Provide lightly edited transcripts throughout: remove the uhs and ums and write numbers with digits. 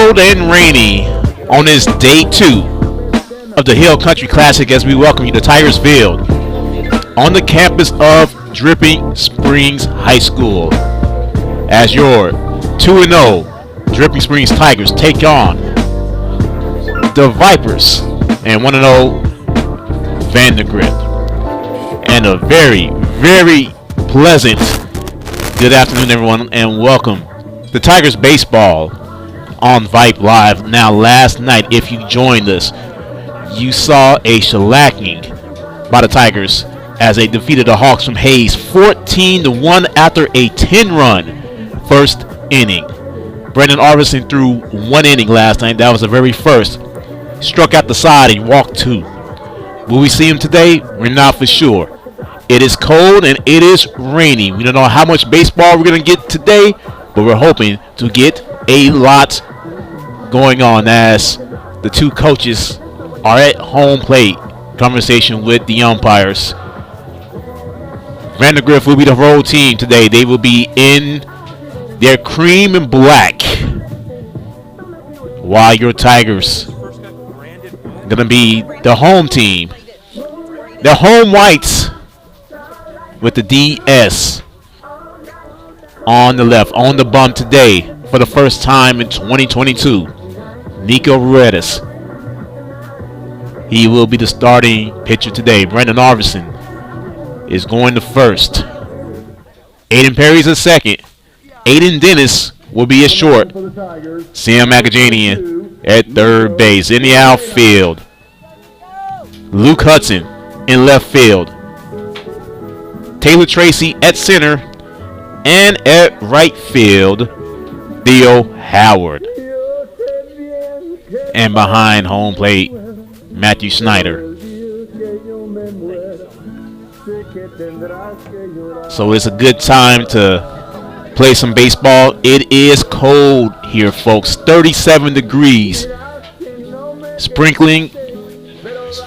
cold and rainy on this day 2 of the Hill Country Classic as we welcome you to Tigers Field on the campus of Dripping Springs High School as your 2-0 Dripping Springs Tigers take on the Vipers and 1-0 Vandegrift. And a very, very pleasant good afternoon, everyone, and welcome to Tigers Baseball on Vype Live. Now, last night, if you joined us, you saw a shellacking by the Tigers as they defeated the Hawks from Hayes 14-1 after a 10-run first inning. Brendan Arvison threw 1 inning last night. That was the very first. Struck out the side and walked 2. Will we see him today? We're not for sure. It is cold and it is rainy. We don't know how much baseball we're going to get today, but we're hoping to get a lot going on as the two coaches are at home plate conversation with the umpires. Vandegrift will be the road team today. They will be in their cream and black, while your Tigers are going to be the home team. The home whites with the DS on the left, on the bump today for the first time in 2022. Nico Ruedas. He will be the starting pitcher today. Brendan Arvison is going to first. Aiden Perry's a second. Aiden Dennis will be a short. Sam Agajanian at third base. In the outfield, Luke Hudson in left field. Taylor Tracy at center. And at right field, Theo Howard. And behind home plate, Matthew Snyder. So it's a good time to play some baseball. It is cold here, folks. 37 degrees. Sprinkling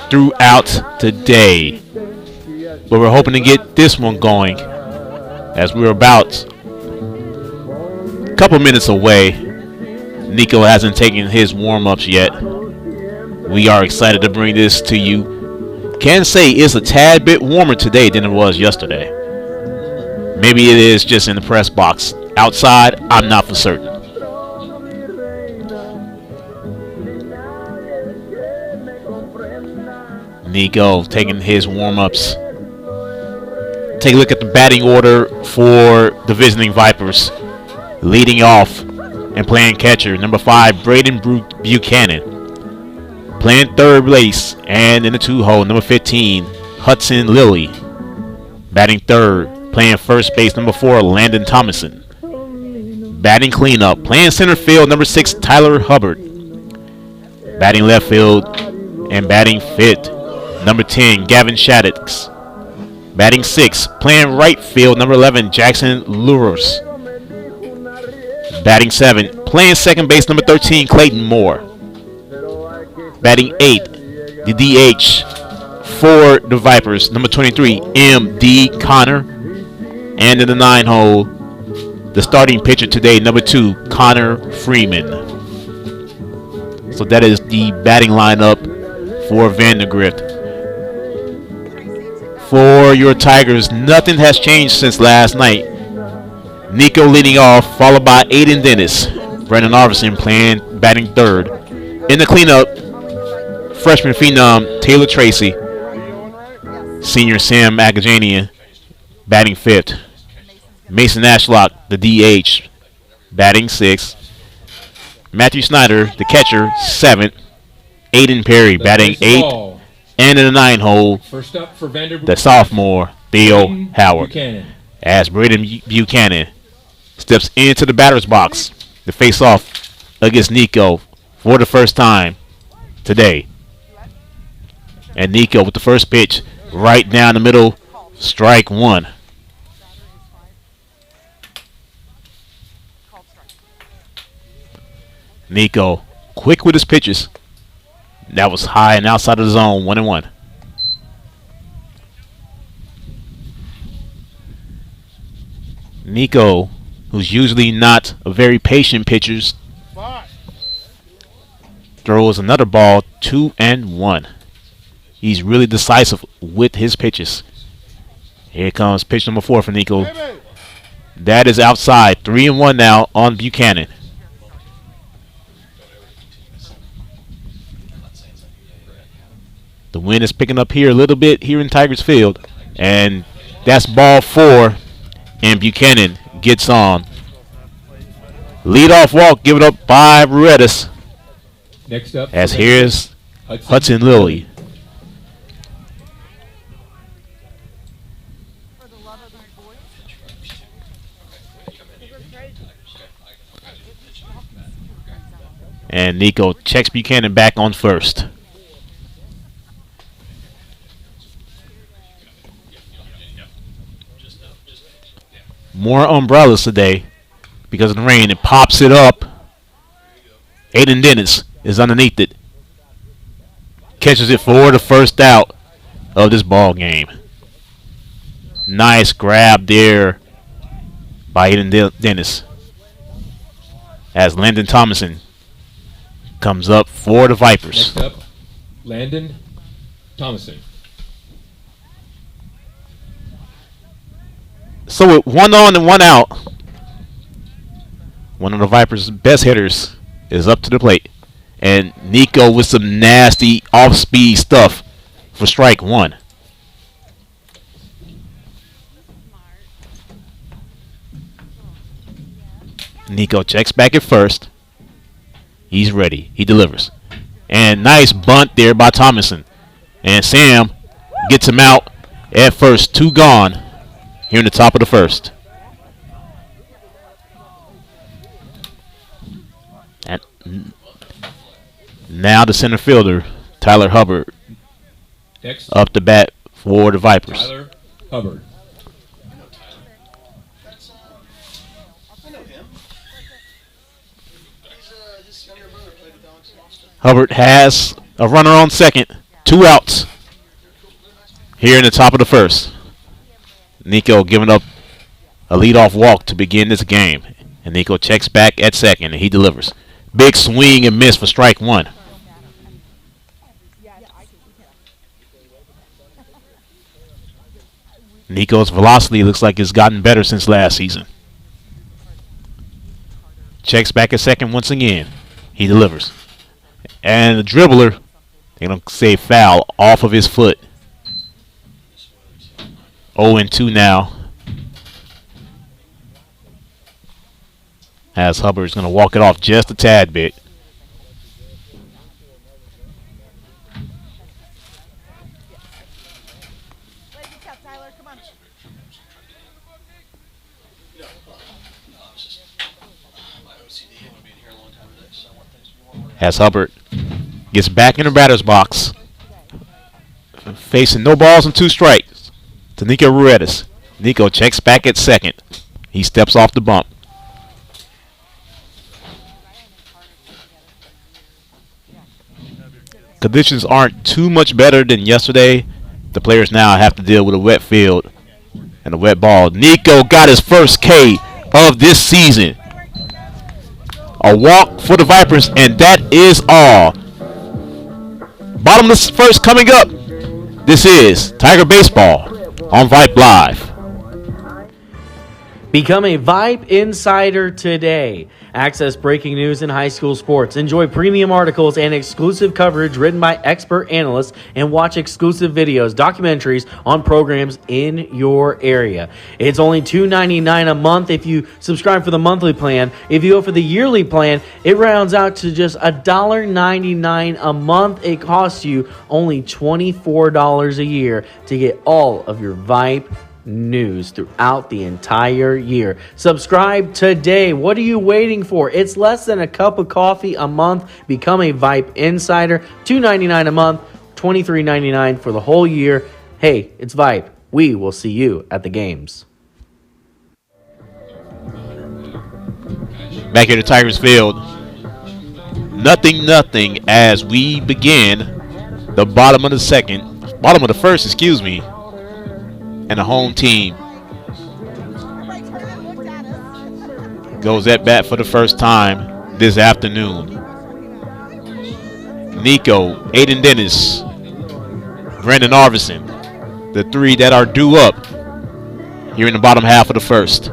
throughout today. But we're hoping to get this one going as we're about a couple minutes away. Nico hasn't taken his warm-ups yet. We are excited to bring this to you. Can say it's a tad bit warmer today than it was yesterday. Maybe it is just in the press box. Outside, I'm not for certain. Nico taking his warm-ups. Take a look at the batting order for the visiting Vipers. Leading off and playing catcher, number 5, Braden Buchanan. Playing third base and in the 2-hole, number 15, Hudson Lilly. Batting third, playing first base, number 4, Landon Thomason. Batting cleanup, playing center field, number 6, Tyler Hubbard. Batting left field and batting fifth, number 10, Gavin Shaddix. Batting 6, playing right field, number 11, Jackson Luros. Batting 7, playing second base, number 13, Clayton Moore. Batting 8, the DH for the Vipers, number 23, M.D. Connor. And in the 9-hole, the starting pitcher today, number 2, Connor Freeman. So that is the batting lineup for Vandegrift. For your Tigers, nothing has changed since last night. Nico leading off, followed by Aiden Dennis. Brendan Arvison batting third. In the cleanup, freshman phenom Taylor Tracy. Senior Sam Agajanian batting fifth. Mason Ashlock, the DH, batting sixth. Matthew Snyder, the catcher, seventh. Aiden Perry batting eighth. And in the 9-hole, the sophomore, Theo Howard. As Braden Buchanan steps into the batter's box to face off against Nico for the first time today. And Nico with the first pitch right down the middle, strike 1. Nico quick with his pitches. That was high and outside of the zone, 1-1. Nico, who's usually not a very patient pitcher, throws another ball 2-1. He's really decisive with his pitches. Here comes pitch number 4 for Nico. That is outside. 3-1 now on Buchanan. The wind is picking up here a little bit here in Tigers Field. And that's ball 4. And Buchanan gets on. Leadoff walk given up by Ruedas. Next up, as here's Hudson Lilly. And Nico checks Buchanan back on first. More umbrellas today because of the rain. It pops it up. Aiden Dennis is underneath it. Catches it for the first out of this ball game. Nice grab there by Aiden Dennis. As Landon Thomason comes up for the Vipers. Next up, Landon Thomason. So with 1 on and 1 out, one of the Vipers' best hitters is up to the plate. And Nico with some nasty off-speed stuff for strike 1. Nico checks back at first. He's ready. He delivers. And nice bunt there by Thomason. And Sam gets him out at first. 2 gone here in the top of the first. And now the center fielder, Tyler Hubbard, Next, up to bat for the Vipers. Tyler Hubbard. Hubbard has a runner on second. 2 outs here in the top of the first. Nico giving up a leadoff walk to begin this game. And Nico checks back at second, and he delivers. Big swing and miss for strike 1. Nico's velocity looks like it's gotten better since last season. Checks back at second once again. He delivers. And the dribbler, they're going to say foul, off of his foot. 0-2 now. As Hubbard's going to walk it off just a tad bit. As Hubbard gets back in the batter's box, facing no balls and 2 strikes to Nico Ruedas. Nico checks back at second. He steps off the bump. Conditions aren't too much better than yesterday. The players now have to deal with a wet field and a wet ball. Nico got his first K of this season. A walk for the Vipers, and that is all. Bottom of the first coming up. This is Tiger Baseball on Vype Live. Become a Vype Insider today. Access breaking news in high school sports. Enjoy premium articles and exclusive coverage written by expert analysts, and watch exclusive videos, documentaries on programs in your area. It's only $2.99 a month if you subscribe for the monthly plan. If you go for the yearly plan, it rounds out to just $1.99 a month. It costs you only $24 a year to get all of your Vype news throughout the entire year. Subscribe today. What are you waiting for? It's less than a cup of coffee a month. Become a Vype Insider. $2.99 a month, $23.99 for the whole year. Hey, it's Vype. We will see you at the games. Back here at Tigers Field. Nothing as we begin the bottom of the first, excuse me. And the home team goes at bat for the first time this afternoon. Nico, Aiden Dennis, Brandon Arvison. The three that are due up here in the bottom half of the first.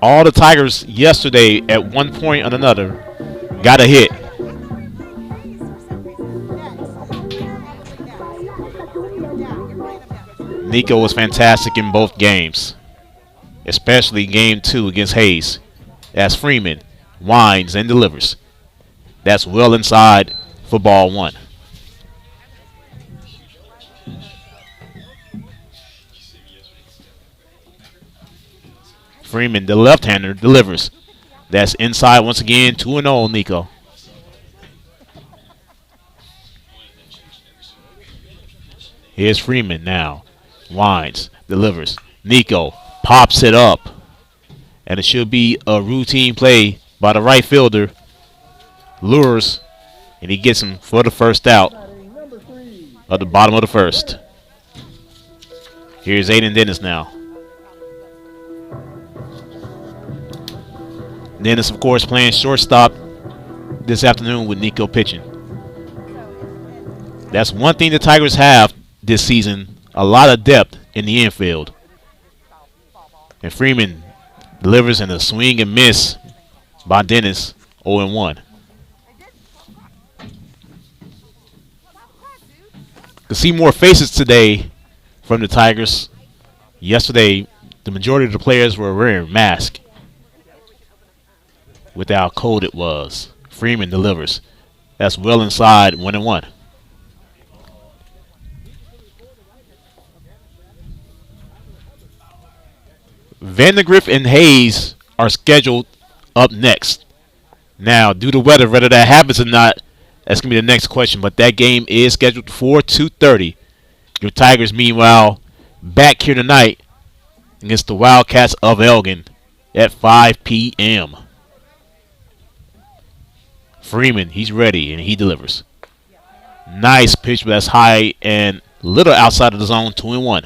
All the Tigers yesterday at one point or another got a hit. Nico was fantastic in both games, especially game 2 against Hayes. That's Freeman, winds and delivers. That's well inside for ball 1. Freeman, the left-hander, delivers. That's inside once again, 2-0 Nico. Here's Freeman now. Winds, delivers. Nico pops it up. And it should be a routine play by the right fielder. Lures, and he gets him for the first out at the bottom of the first. Here's Aiden Dennis now. Dennis, of course, playing shortstop this afternoon with Nico pitching. That's one thing the Tigers have this season, a lot of depth in the infield. And Freeman delivers in a swing and miss by Dennis, 0-1. To see more faces today from the Tigers. Yesterday, the majority of the players were wearing masks. With how cold it was. Freeman delivers. That's well inside, 1-1. Vandegrift and Hayes are scheduled up next. Now, due to weather, whether that happens or not, that's going to be the next question. But that game is scheduled for 2:30. Your Tigers, meanwhile, back here tonight against the Wildcats of Elgin at 5 p.m. Freeman, he's ready, and he delivers. Nice pitch, but that's high and little outside of the zone, 2-1.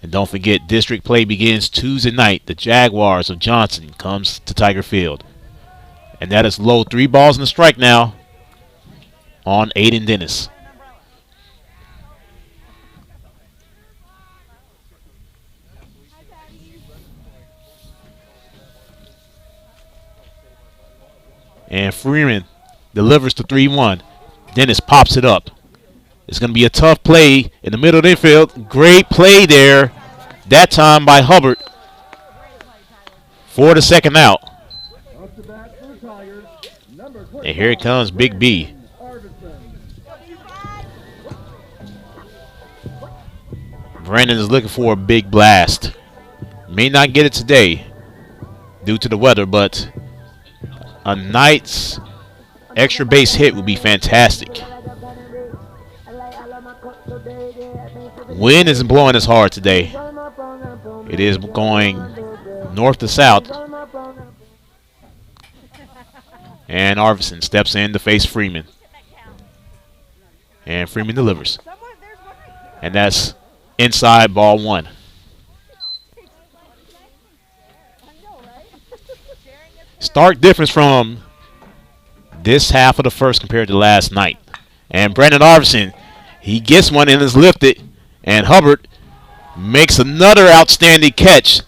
And don't forget, district play begins Tuesday night. The Jaguars of Johnson comes to Tiger Field. And that is low, 3 balls and a strike now on Aiden Dennis. And Freeman delivers to 3-1. Dennis pops it up. It's going to be a tough play in the middle of the infield. Great play there. That time by Hubbard for the second out. And here it comes, Big B. Brandon is looking for a big blast. May not get it today due to the weather, but a night's extra base hit would be fantastic. Wind isn't blowing as hard today. It is going north to south. And Arvison steps in to face Freeman. And Freeman delivers. And that's inside, ball 1. Stark difference from this half of the first compared to last night. And Brandon Arvison, he gets one and is lifted. And Hubbard makes another outstanding catch.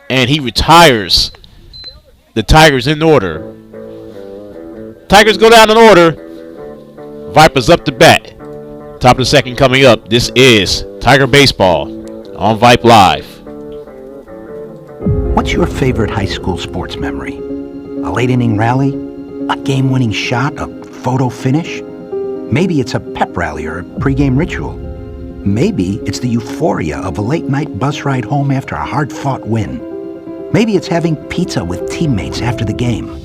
And he retires the Tigers in order. Tigers go down in order. Vipers up to bat. Top of the second coming up. This is Tiger Baseball on Vype Live. What's your favorite high school sports memory? A late inning rally? A game-winning shot? A photo finish? Maybe it's a pep rally or a pregame ritual. Maybe it's the euphoria of a late-night bus ride home after a hard-fought win. Maybe it's having pizza with teammates after the game.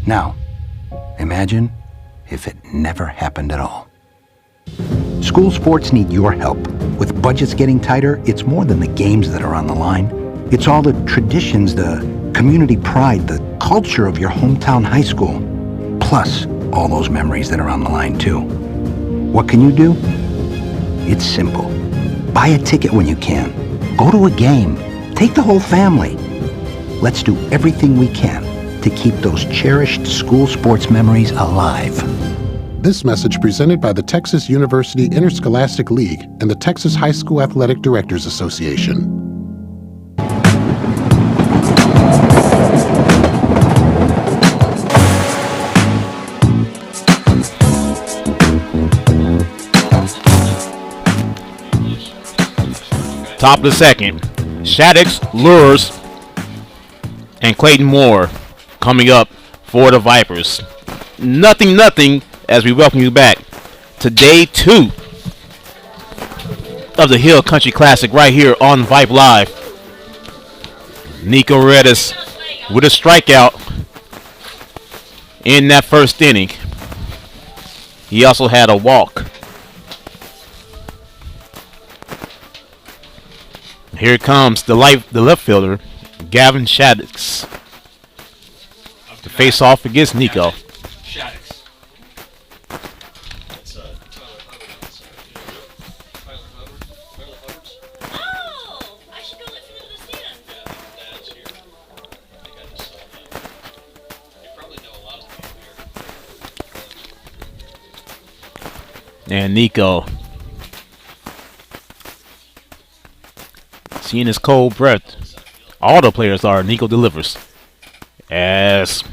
Now, imagine if it never happened at all. School sports need your help. With budgets getting tighter, it's more than the games that are on the line. It's all the traditions, the community pride, the culture of your hometown high school. Plus, all those memories that are on the line, too. What can you do? It's simple. Buy Buy a ticket when you can. Go to a game. Take the whole family. Let's do everything we can to keep those cherished school sports memories alive. This message presented by the Texas University Interscholastic League and the Texas High School Athletic Directors Association. Top of the second, Shaddix, Lures, and Clayton Moore coming up for the Vipers. Nothing, as we welcome you back to day 2 of the Hill Country Classic right here on Vype Live. Nico Redis with a strikeout in that first inning. He also had a walk. Here comes the left fielder, Gavin Shaddix, to face off against Nico. Shaddix. Oh, I should go let him into the stand. And Nico, seeing his cold breath, all the players are. Nico delivers as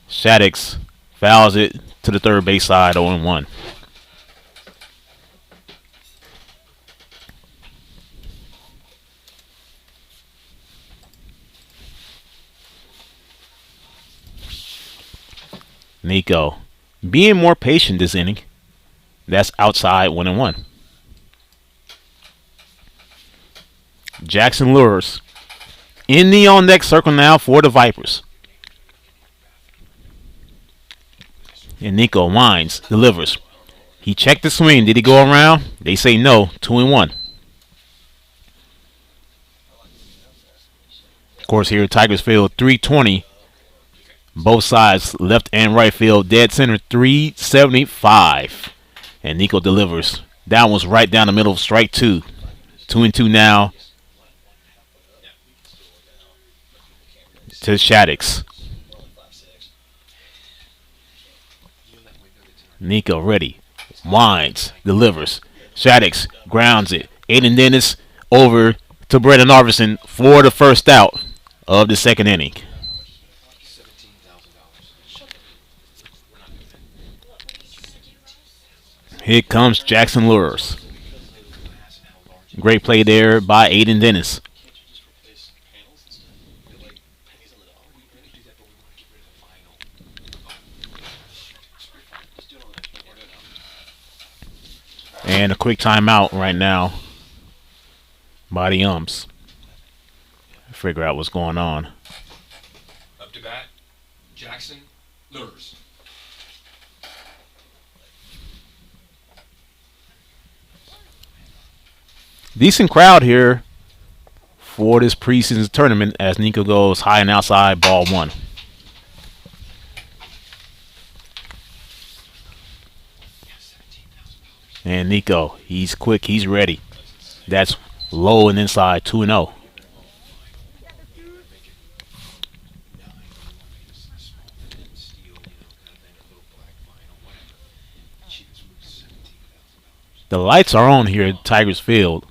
Shaddix fouls it to the third base side, 0-1. Nico being more patient this inning. That's outside, 1-1. Jackson Lures in the on-deck circle now for the Vipers. And Nico winds, delivers. He checked the swing. Did he go around? They say no, 2-1. Of course, here at Tigers Field, 320. Both sides, left and right field, dead center, 375. And Nico delivers. That one's right down the middle of strike 2. 2-2 now to Shaddix. Nico ready. Winds. Delivers. Shaddix grounds it. Aiden Dennis over to Brendan Arvison for the first out of the second inning. Here comes Jackson Lures. Great play there by Aiden Dennis. And a quick timeout right now by the umps. Figure out what's going on. Up to bat, Jackson Lures. Decent crowd here for this preseason tournament as Nico goes high and outside, ball 1. And Nico, he's quick, he's ready. That's low and inside, 2-0. The lights are on here at Tigers Field.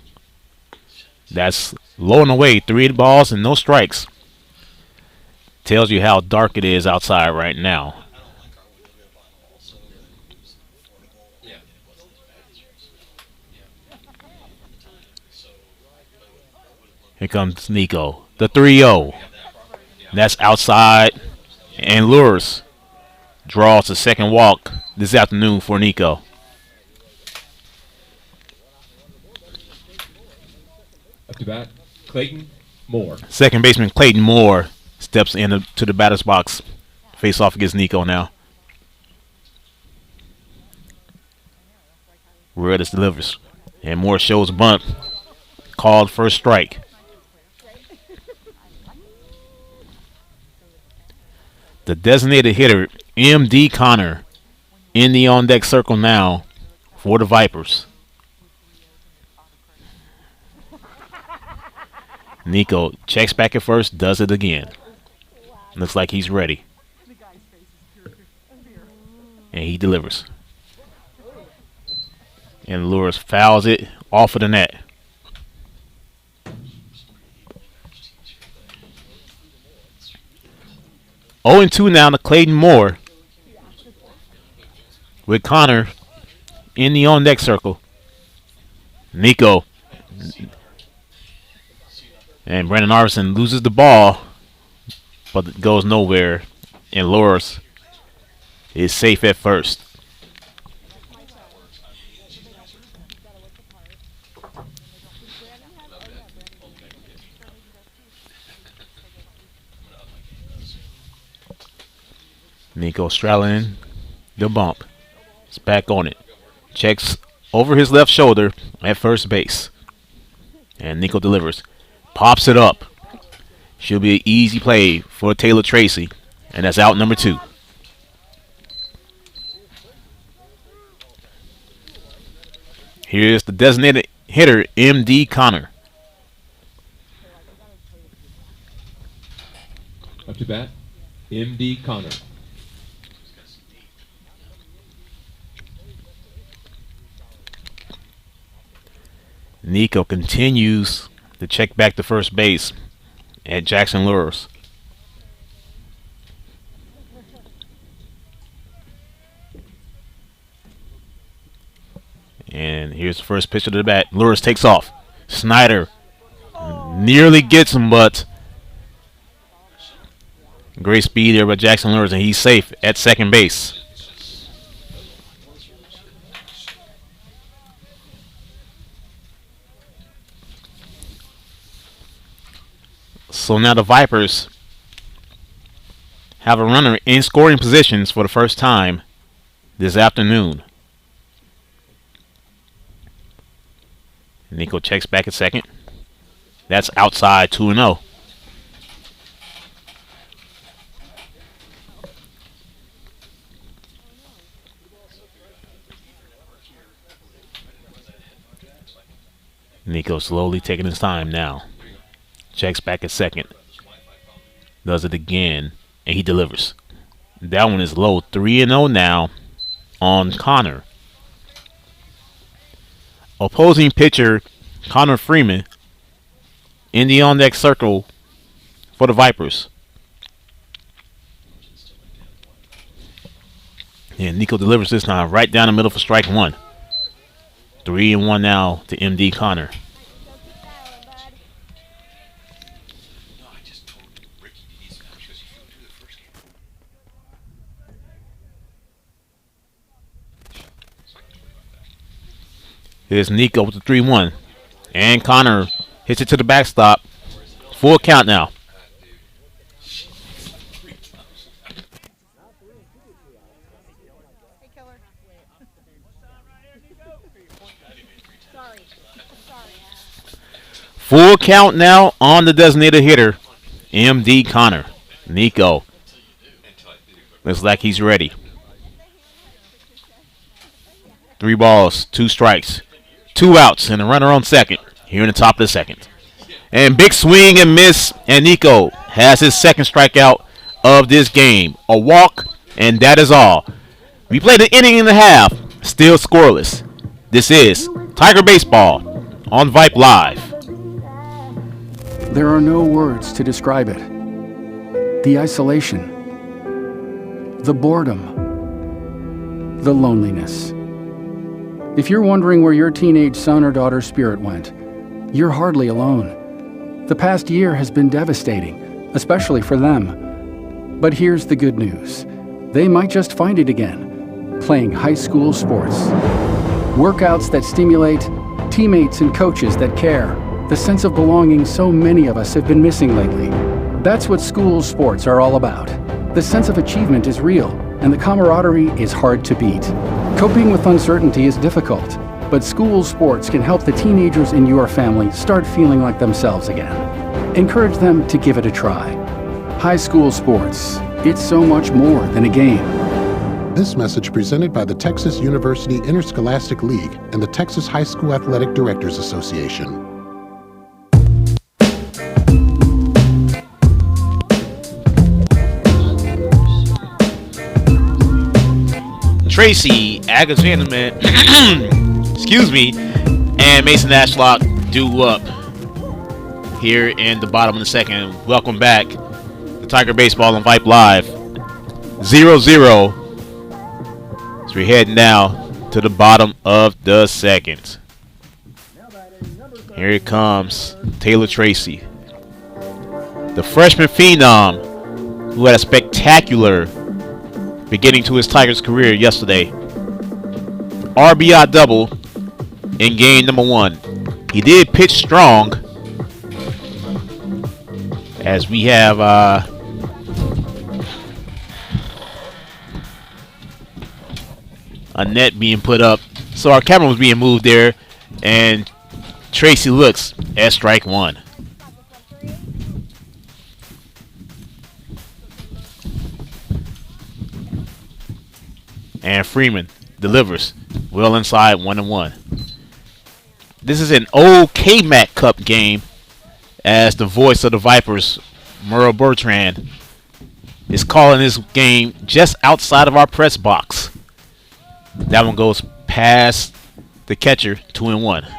That's low and away, 3 balls and no strikes. Tells you how dark it is outside right now. Here comes Nico, the 3-0. That's outside, and Lures draws the second walk this afternoon for Nico. Up to bat, Clayton Moore. Second baseman Clayton Moore steps into the batter's box. Face off against Nico now. Redis delivers. And Moore shows bunt. Called first strike. The designated hitter, M.D. Connor, in the on-deck circle now for the Vipers. Nico checks back at first, does it again. Looks like he's ready. And he delivers. And Lures fouls it off of the net. Oh, and 2 now to Clayton Moore. With Connor in the on-deck circle. Nico. And Brandon Arvison loses the ball, but it goes nowhere. And Lures is safe at first. Nico straddling the bump. He's back on it. Checks over his left shoulder at first base. And Nico delivers. Pops it up. Should be an easy play for Taylor Tracy. And that's out number 2. Here's the designated hitter, M.D. Connor. Up to bat, M.D. Connor. Nico continues to check back to first base at Jackson Lures. And here's the first pitch of the bat. Lures takes off. Snyder nearly gets him, but great speed there by Jackson Lures, and he's safe at second base. So now the Vipers have a runner in scoring positions for the first time this afternoon. Nico checks back at second. That's outside, 2-0. Nico slowly taking his time now. Checks back at second. Does it again, and he delivers. That one is low, 3-0 now on Connor. Opposing pitcher Connor Freeman in the on-deck circle for the Vipers. And Nico delivers this time right down the middle for strike 1. 3-1 now to M.D. Connor. Here's Nico with the 3-1. And Connor hits it to the backstop. Full count now. Full count now on the designated hitter, M.D. Connor. Nico looks like he's ready. 3 balls, 2 strikes. 2 outs and a runner on second here in the top of the second. And big swing and miss, and Nico has his second strikeout of this game. A walk, and that is all. We played an inning and a half, still scoreless. This is Tiger Baseball on Vype Live. There are no words to describe it. The isolation, the boredom, the loneliness. If you're wondering where your teenage son or daughter's spirit went, you're hardly alone. The past year has been devastating, especially for them. But here's the good news. They might just find it again, playing high school sports. Workouts that stimulate, teammates and coaches that care, the sense of belonging so many of us have been missing lately. That's what school sports are all about. The sense of achievement is real, and the camaraderie is hard to beat. Coping with uncertainty is difficult, but school sports can help the teenagers in your family start feeling like themselves again. Encourage them to give it a try. High school sports, it's so much more than a game. This message presented by the Texas University Interscholastic League and the Texas High School Athletic Directors Association. Tracy Agajanian, excuse me, and Mason Ashlock do up here in the bottom of the second. Welcome back to Tiger Baseball on Vype Live. 0-0. So we're heading now to the bottom of the second. Here it comes, Taylor Tracy, the freshman phenom who had a spectacular beginning to his Tigers career yesterday. RBI double in game number 1. He did pitch strong, as we have a net being put up. So our camera was being moved there, and Tracy looks at strike 1. And Freeman delivers well inside 1-1. This is an old K-Mac Cup game, as the voice of the Vipers, Merle Bertrand, is calling this game just outside of our press box. That one goes past the catcher, 2-1.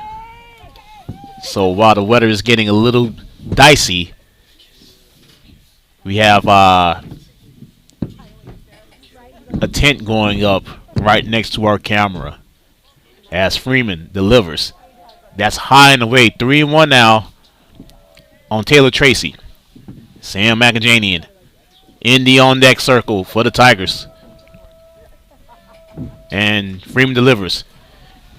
So while the weather is getting a little dicey, we have a tent going up right next to our camera as Freeman delivers. That's high and away. 3-1 now on Taylor Tracy. Sam Macajanian in the on-deck circle for the Tigers. And Freeman delivers.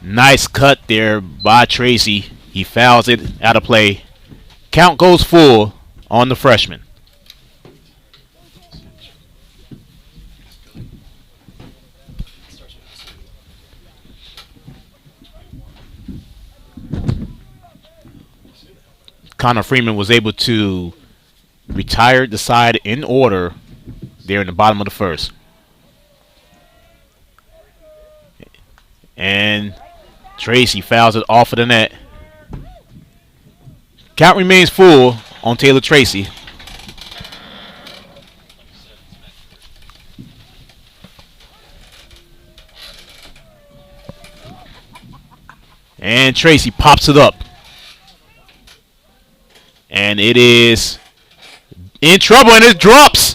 Nice cut there by Tracy. He fouls it out of play. Count goes full on the freshman. Connor Freeman was able to retire the side in order there in the bottom of the first. And Tracy fouls it off of the net. Count remains full on Taylor Tracy. And Tracy pops it up. And it is in trouble, and it drops.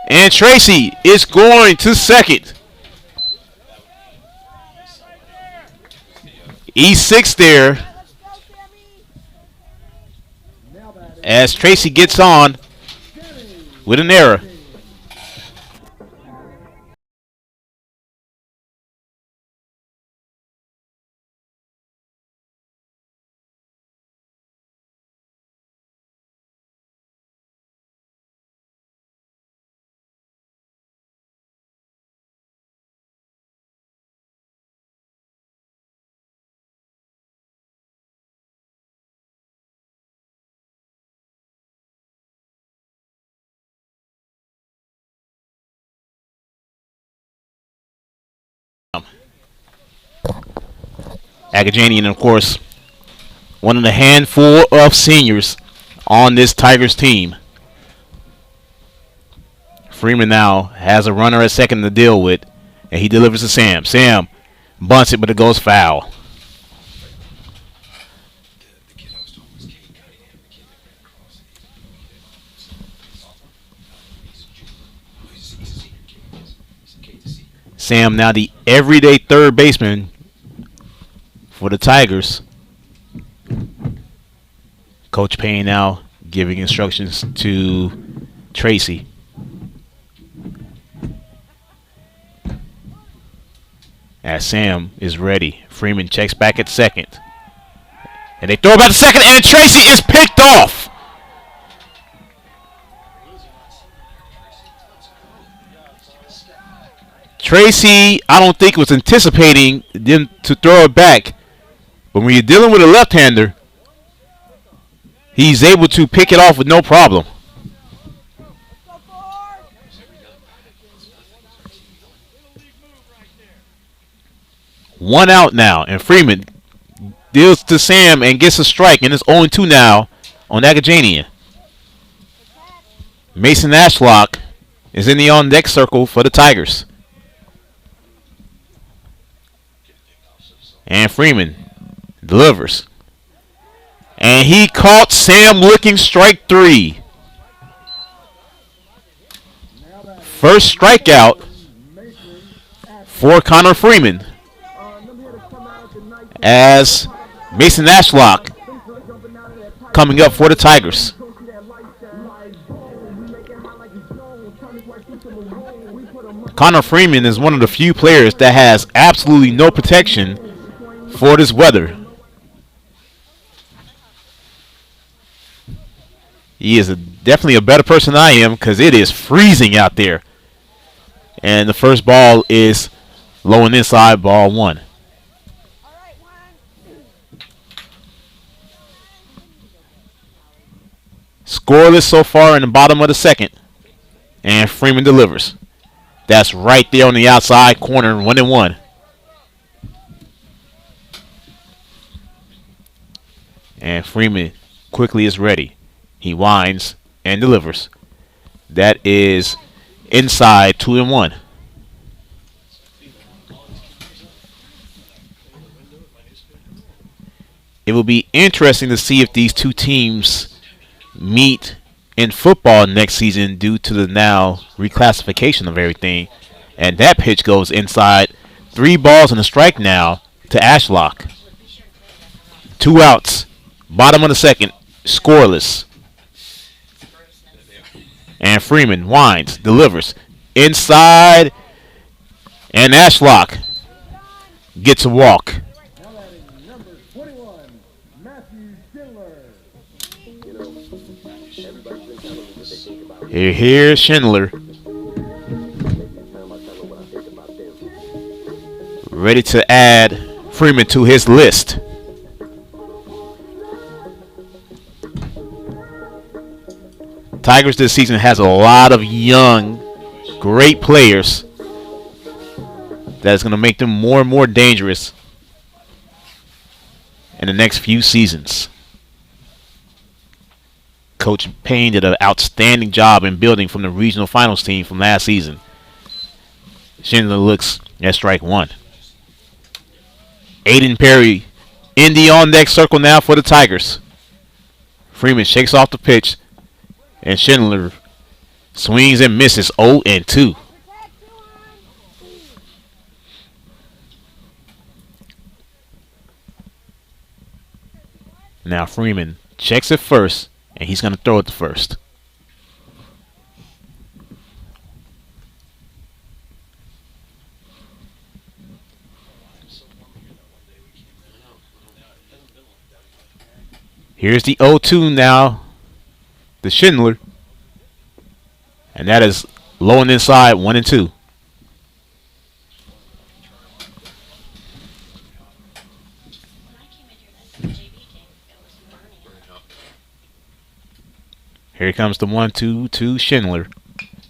And Tracy is going to second. E6 there, as Tracy gets on with an error. Agajanian, of course, one of the handful of seniors on this Tigers team. Freeman now has a runner at second to deal with, and he delivers to Sam. Sam bunts it, but it goes foul. Sam now the everyday third baseman for the Tigers. Coach Payne now giving instructions to Tracy. As Sam is ready, Freeman checks back at second. And they throw it back to second, and Tracy is picked off. Tracy, I don't think, was anticipating them to throw it back. But when you're dealing with a left-hander, he's able to pick it off with no problem. One out now, and Freeman deals to Sam and gets a strike, and it's 0-2 now on Agajanian. Mason Ashlock is in the on-deck circle for the Tigers. And Freeman delivers. And he caught Sam looking strike 3. First strikeout for Connor Freeman as Mason Ashlock coming up for the Tigers. Connor Freeman is one of the few players that has absolutely no protection for this weather. He is definitely a better person than I am because it is freezing out there. And the first ball is low and inside, ball 1. Scoreless so far in the bottom of the second. And Freeman delivers. That's right there on the outside corner, 1-1. And Freeman quickly is ready. He winds and delivers. That is inside, 2-1. It will be interesting to see if these two teams meet in football next season due to the now reclassification of everything. And that pitch goes inside. 3 balls and a strike now to Ashlock. 2 outs. Bottom of the second. Scoreless. And Freeman winds, delivers. Inside. And Ashlock gets a walk. Here's Schindler. Ready to add Freeman to his list. Tigers this season has a lot of young, great players that is going to make them more and more dangerous in the next few seasons. Coach Payne did an outstanding job in building from the regional finals team from last season. Schindler looks at strike 1. Aiden Perry in the on-deck circle now for the Tigers. Freeman shakes off the pitch, and Schindler swings and misses 0-2. Now Freeman checks it first, and he's going to throw it to first. Here's the 0-2 now. The Schindler. And that is low and inside, 1-2. Here comes the 1-2 to Schindler.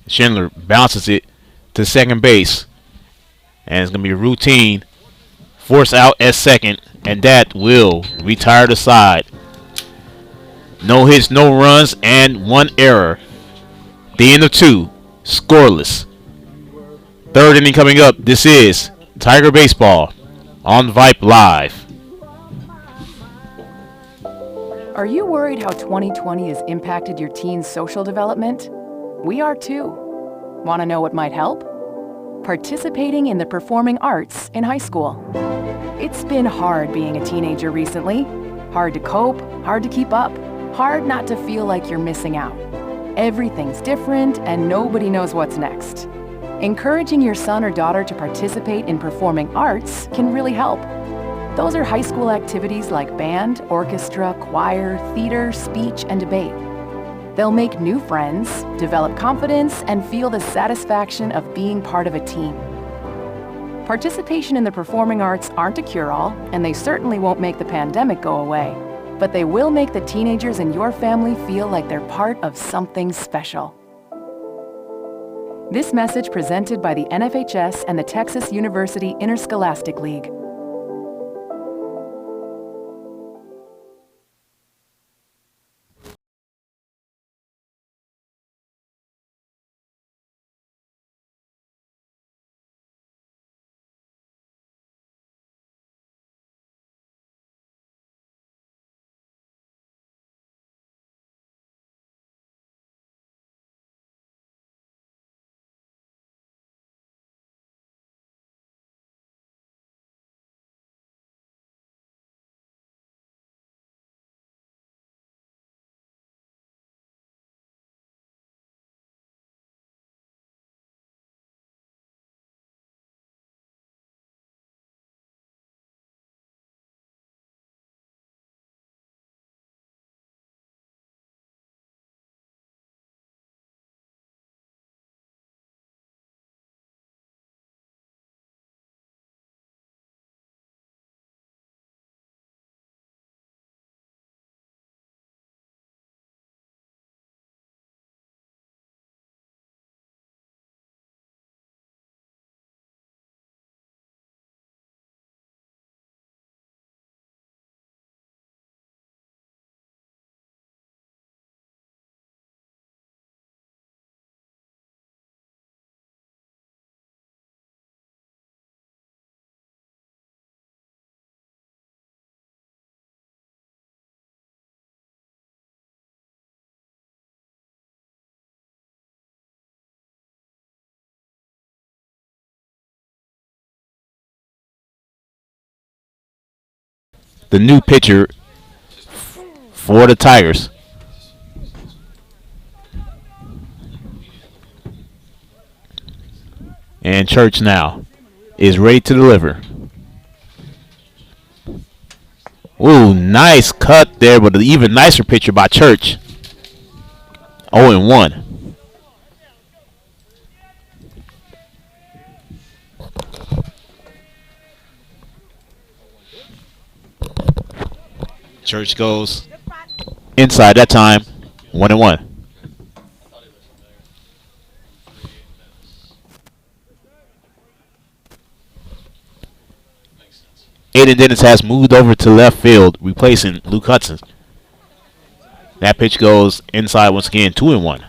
Schindler bounces it to second base. And it's going to be a routine. Force out at second. And that will retire the side. No hits, no runs, and 1 error. The end of 2. Scoreless. Third inning coming up. This is Tiger Baseball on Vype Live. Are you worried how 2020 has impacted your teen's social development? We are too. Want to know what might help? Participating in the performing arts in high school. It's been hard being a teenager recently. Hard to cope, hard to keep up, hard not to feel like you're missing out. Everything's different and nobody knows what's next. Encouraging your son or daughter to participate in performing arts can really help. Those are high school activities like band, orchestra, choir, theater, speech, and debate. They'll make new friends, develop confidence, and feel the satisfaction of being part of a team. Participation in the performing arts aren't a cure-all, and they certainly won't make the pandemic go away, but they will make the teenagers in your family feel like they're part of something special. This message presented by the NFHS and the Texas University Interscholastic League. the new pitcher for the Tigers. And Church now is ready to deliver. Ooh, nice cut there, but an even nicer pitcher by Church. 0-1. Church goes inside that time. 1-1. Aiden Dennis has moved over to left field, replacing Luke Hudson. That pitch goes inside once again, 2-1.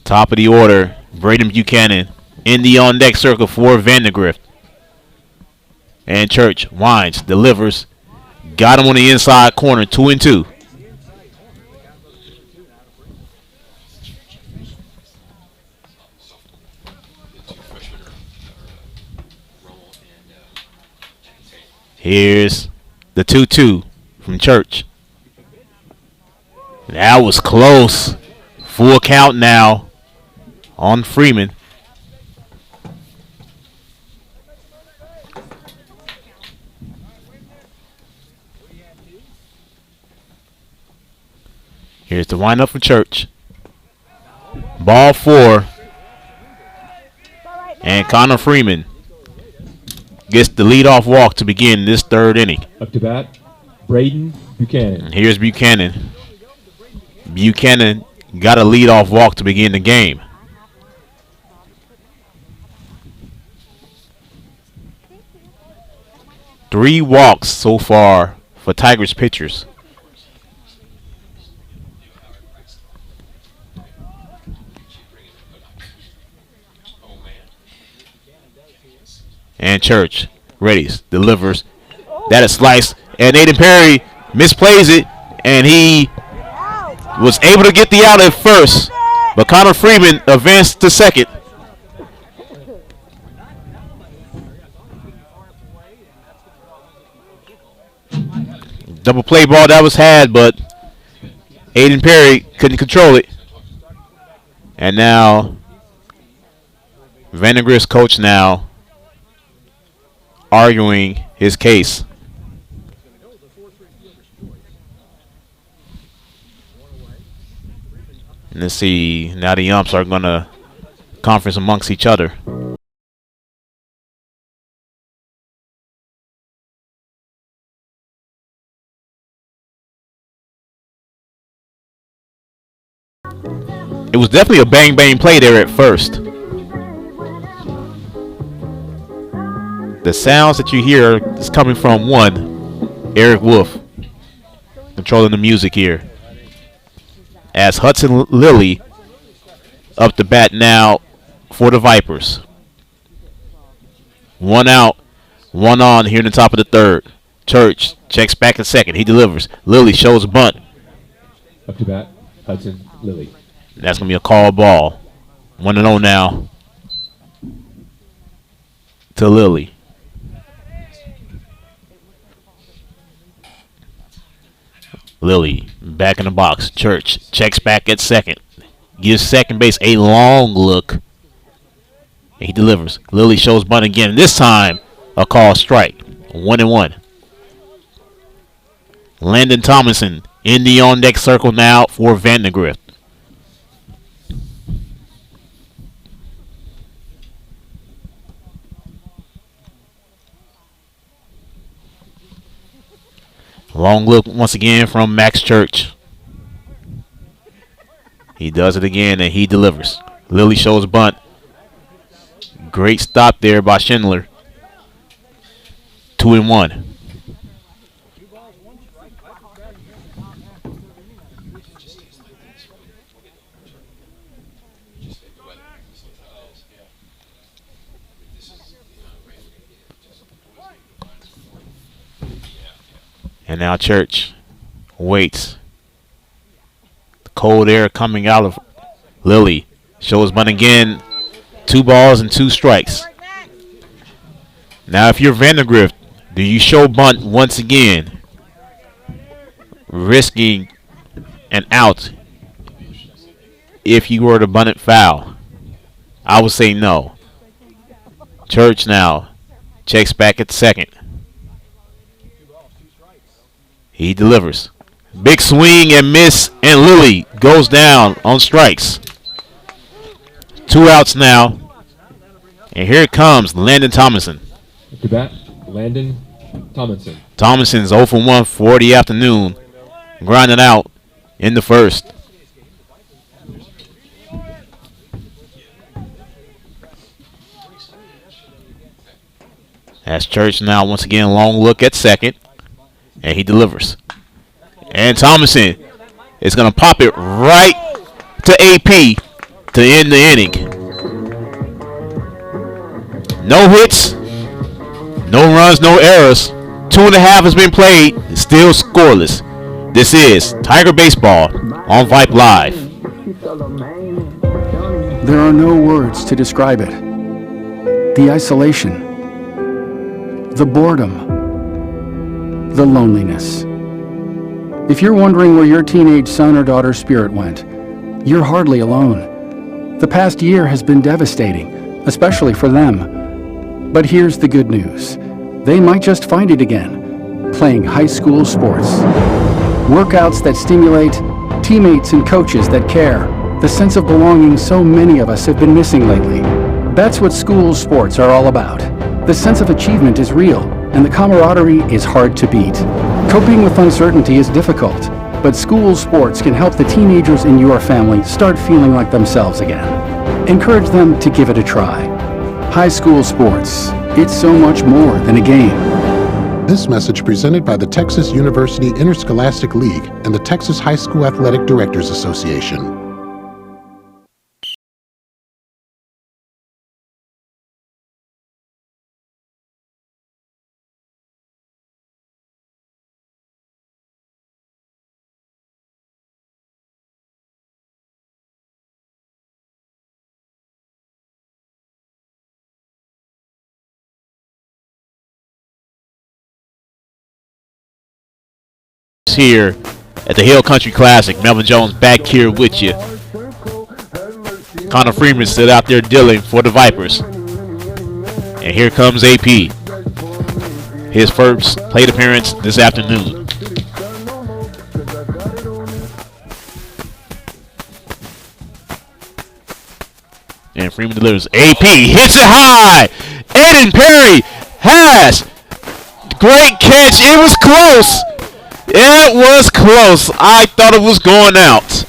Top of the order, Braden Buchanan in the on-deck circle for Vandegrift. And Church winds, delivers, got him on the inside corner, 2-2. Here's the 2-2 from Church. That was close. Full count now on Freeman. Here's the windup for Church. Ball 4. And Connor Freeman gets the leadoff walk to begin this third inning. Up to bat, Braden Buchanan. And here's Buchanan. Buchanan got a leadoff walk to begin the game. Three walks so far for Tigers pitchers. And Church readies, delivers. That is sliced. And Nathan Perry misplays it. And he was able to get the out at first. But Connor Freeman advanced to second. Double play ball that was had, but Aiden Perry couldn't control it. And now Vandegrift's coach now arguing his case. And let's see, now the umps are going to conference amongst each other. It was definitely a bang-bang play there at first. The sounds that you hear is coming from one, Eric Wolf, controlling the music here. As Hudson Lilly up to bat now for the Vipers. 1 out, 1 on here in the top of the third. Church checks back in second. He delivers. Lilly shows a bunt. Up to bat, Hudson Lilly. That's going to be a call ball. 1-0 now to Lilly. Lilly back in the box. Church checks back at second. Gives second base a long look. And he delivers. Lilly shows bunt again. This time, a call strike. 1-1. Landon Tomlinson in the on-deck circle now for Vandegrift. Long look once again from Max Church. He does it again and he delivers. Lilly shows bunt. Great stop there by Schindler. 2-1. And now Church waits. The cold air coming out of Lilly. Shows bunt again. 2 balls and 2 strikes. Now, if you're Vandegrift, do you show bunt once again, risking an out if you were to bunt it foul? I would say no. Church now checks back at second. He delivers. Big swing and miss, and Lilly goes down on strikes. 2 outs now. And here it comes, Landon Tomlinson. Up to bat, Landon Tomlinson. Tomlinson's 0 for 1 for the afternoon. Grinding out in the first. As Church now once again long look at second. And he delivers. And Tomlinson is going to pop it right to AP to end the inning. No hits, no runs, no errors. 2.5 has been played, still scoreless. This is Tiger Baseball on Vype Live. There are no words to describe it. The isolation, the boredom, the loneliness. If you're wondering where your teenage son or daughter's spirit went, you're hardly alone. The past year has been devastating, especially for them. But here's the good news. They might just find it again, playing high school sports. Workouts that stimulate, teammates and coaches that care, the sense of belonging so many of us have been missing lately. That's what school sports are all about. The sense of achievement is real, and the camaraderie is hard to beat. Coping with uncertainty is difficult, but school sports can help the teenagers in your family start feeling like themselves again. Encourage them to give it a try. High school sports, it's so much more than a game. This message presented by the Texas University Interscholastic League and the Texas High School Athletic Directors Association. Here at the Hill Country Classic. Melvin Jones back here with you. Connor Freeman still out there dealing for the Vipers. And here comes AP. His first plate appearance this afternoon. And Freeman delivers. AP hits it high. Aiden Perry has great catch. It was close. It was close. I thought it was going out.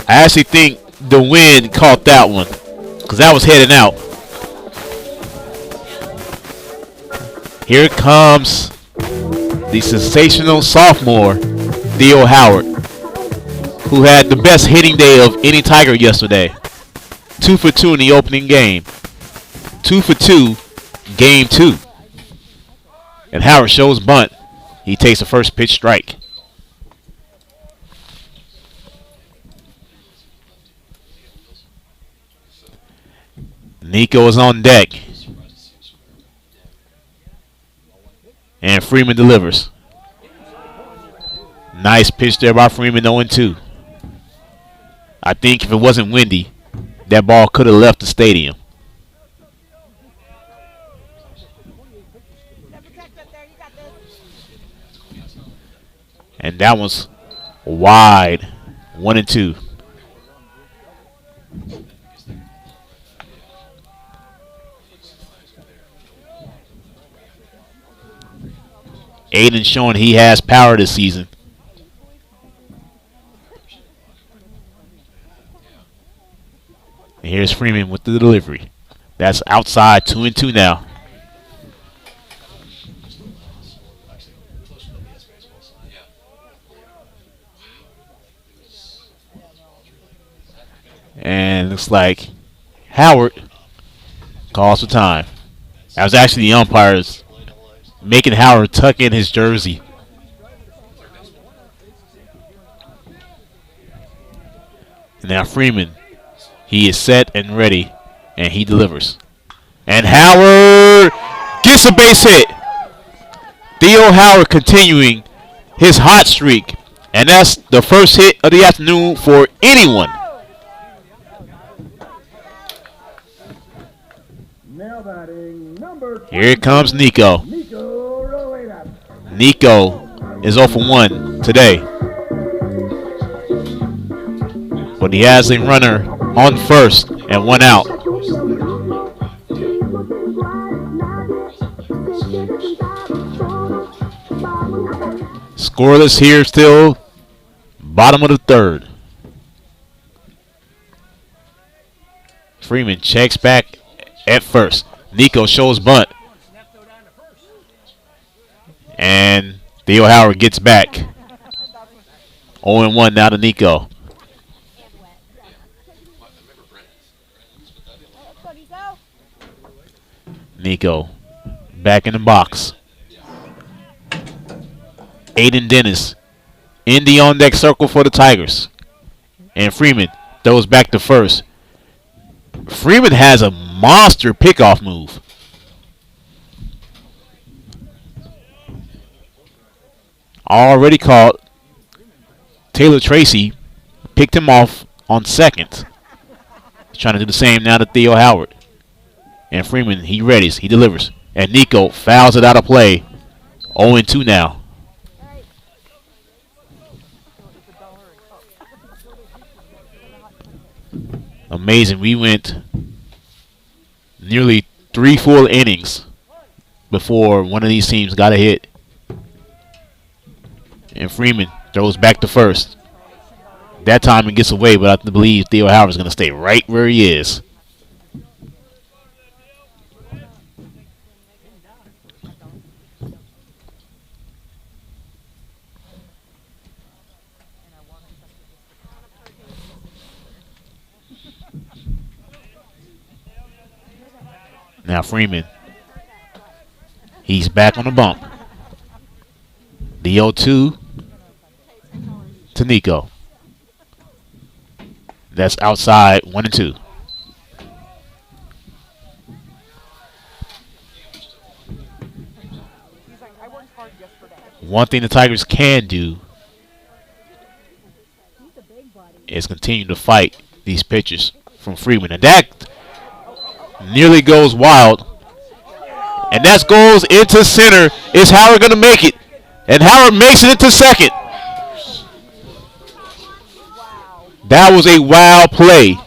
I actually think the wind caught that one because that was heading out. Here comes the sensational sophomore, Theo Howard, who had the best hitting day of any Tiger yesterday. 2 for 2 in the opening game. 2 for 2, game 2. And Howard shows bunt. He takes the first pitch strike. Nico is on deck. And Freeman delivers. Nice pitch there by Freeman, 0-2. I think if it wasn't windy, that ball could have left the stadium. And that one's wide. 1-2. Aiden showing he has power this season. And here's Freeman with the delivery. That's outside, 2-2 now. And looks like Howard calls for time. That was actually the umpires making Howard tuck in his jersey. And now Freeman, he is set and ready, and he delivers. And Howard gets a base hit. Theo Howard continuing his hot streak. And that's the first hit of the afternoon for anyone. Here comes Nico. Nico is 0 for 1 today. But he has a runner on first and 1 out. Scoreless here still. Bottom of the third. Freeman checks back at first. Nico shows bunt. And Theo Howard gets back. 0-1 now to Nico. Nico back in the box. Aiden Dennis in the on-deck circle for the Tigers. And Freeman throws back to first. Freeman has a monster pickoff move. Already caught. Taylor Tracy picked him off on second. He's trying to do the same now to Theo Howard. And Freeman, he readies, he delivers. And Nico fouls it out of play. 0-2 now. Amazing. We went nearly 3 full innings before one of these teams got a hit. And Freeman throws back to first. That time he gets away, but I believe Theo Howard is going to stay right where he is. Now Freeman, he's back on the bump. The 0-2 to Nico. That's outside 1-2. One thing the Tigers can do is continue to fight these pitches from Freeman. And that nearly goes wild. And that goes into center. Is Howard going to make it? And Howard makes it into second. That was a wild play.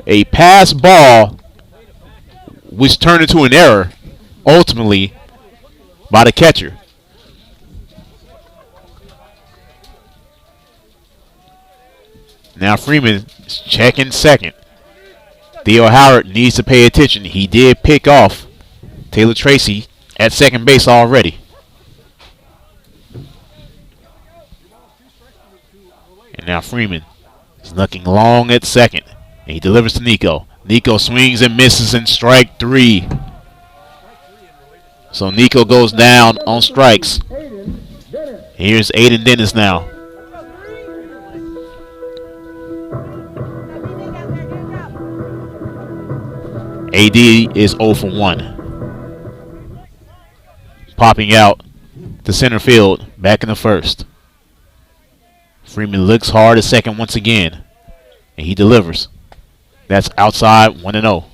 A pass ball which turned into an error ultimately by the catcher. Now Freeman is checking second. Theo Howard needs to pay attention. He did pick off Taylor Tracy at second base already. And now Freeman is looking long at second. And he delivers to Nico. Nico swings and misses in strike 3. So Nico goes down on strikes. Here's Aiden Dennis now. AD is 0 for 1. Popping out to center field, back in the first. Freeman looks hard at second once again, and he delivers. That's outside 1-0.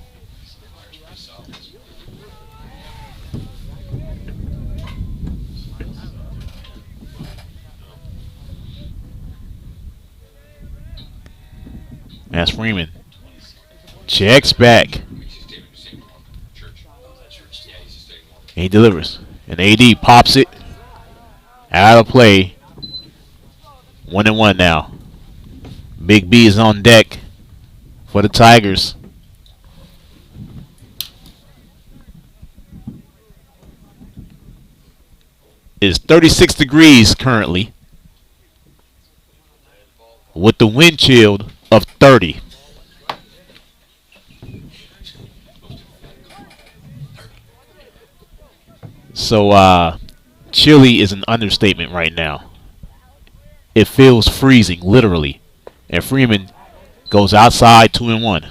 That's Freeman. Checks back. And he delivers. And AD pops it out of play. 1-1 now. Big B is on deck for the Tigers. It's 36 degrees currently, with the wind chill of 30. So chilly is an understatement right now. It feels freezing, literally. And Freeman Goes outside 2-1.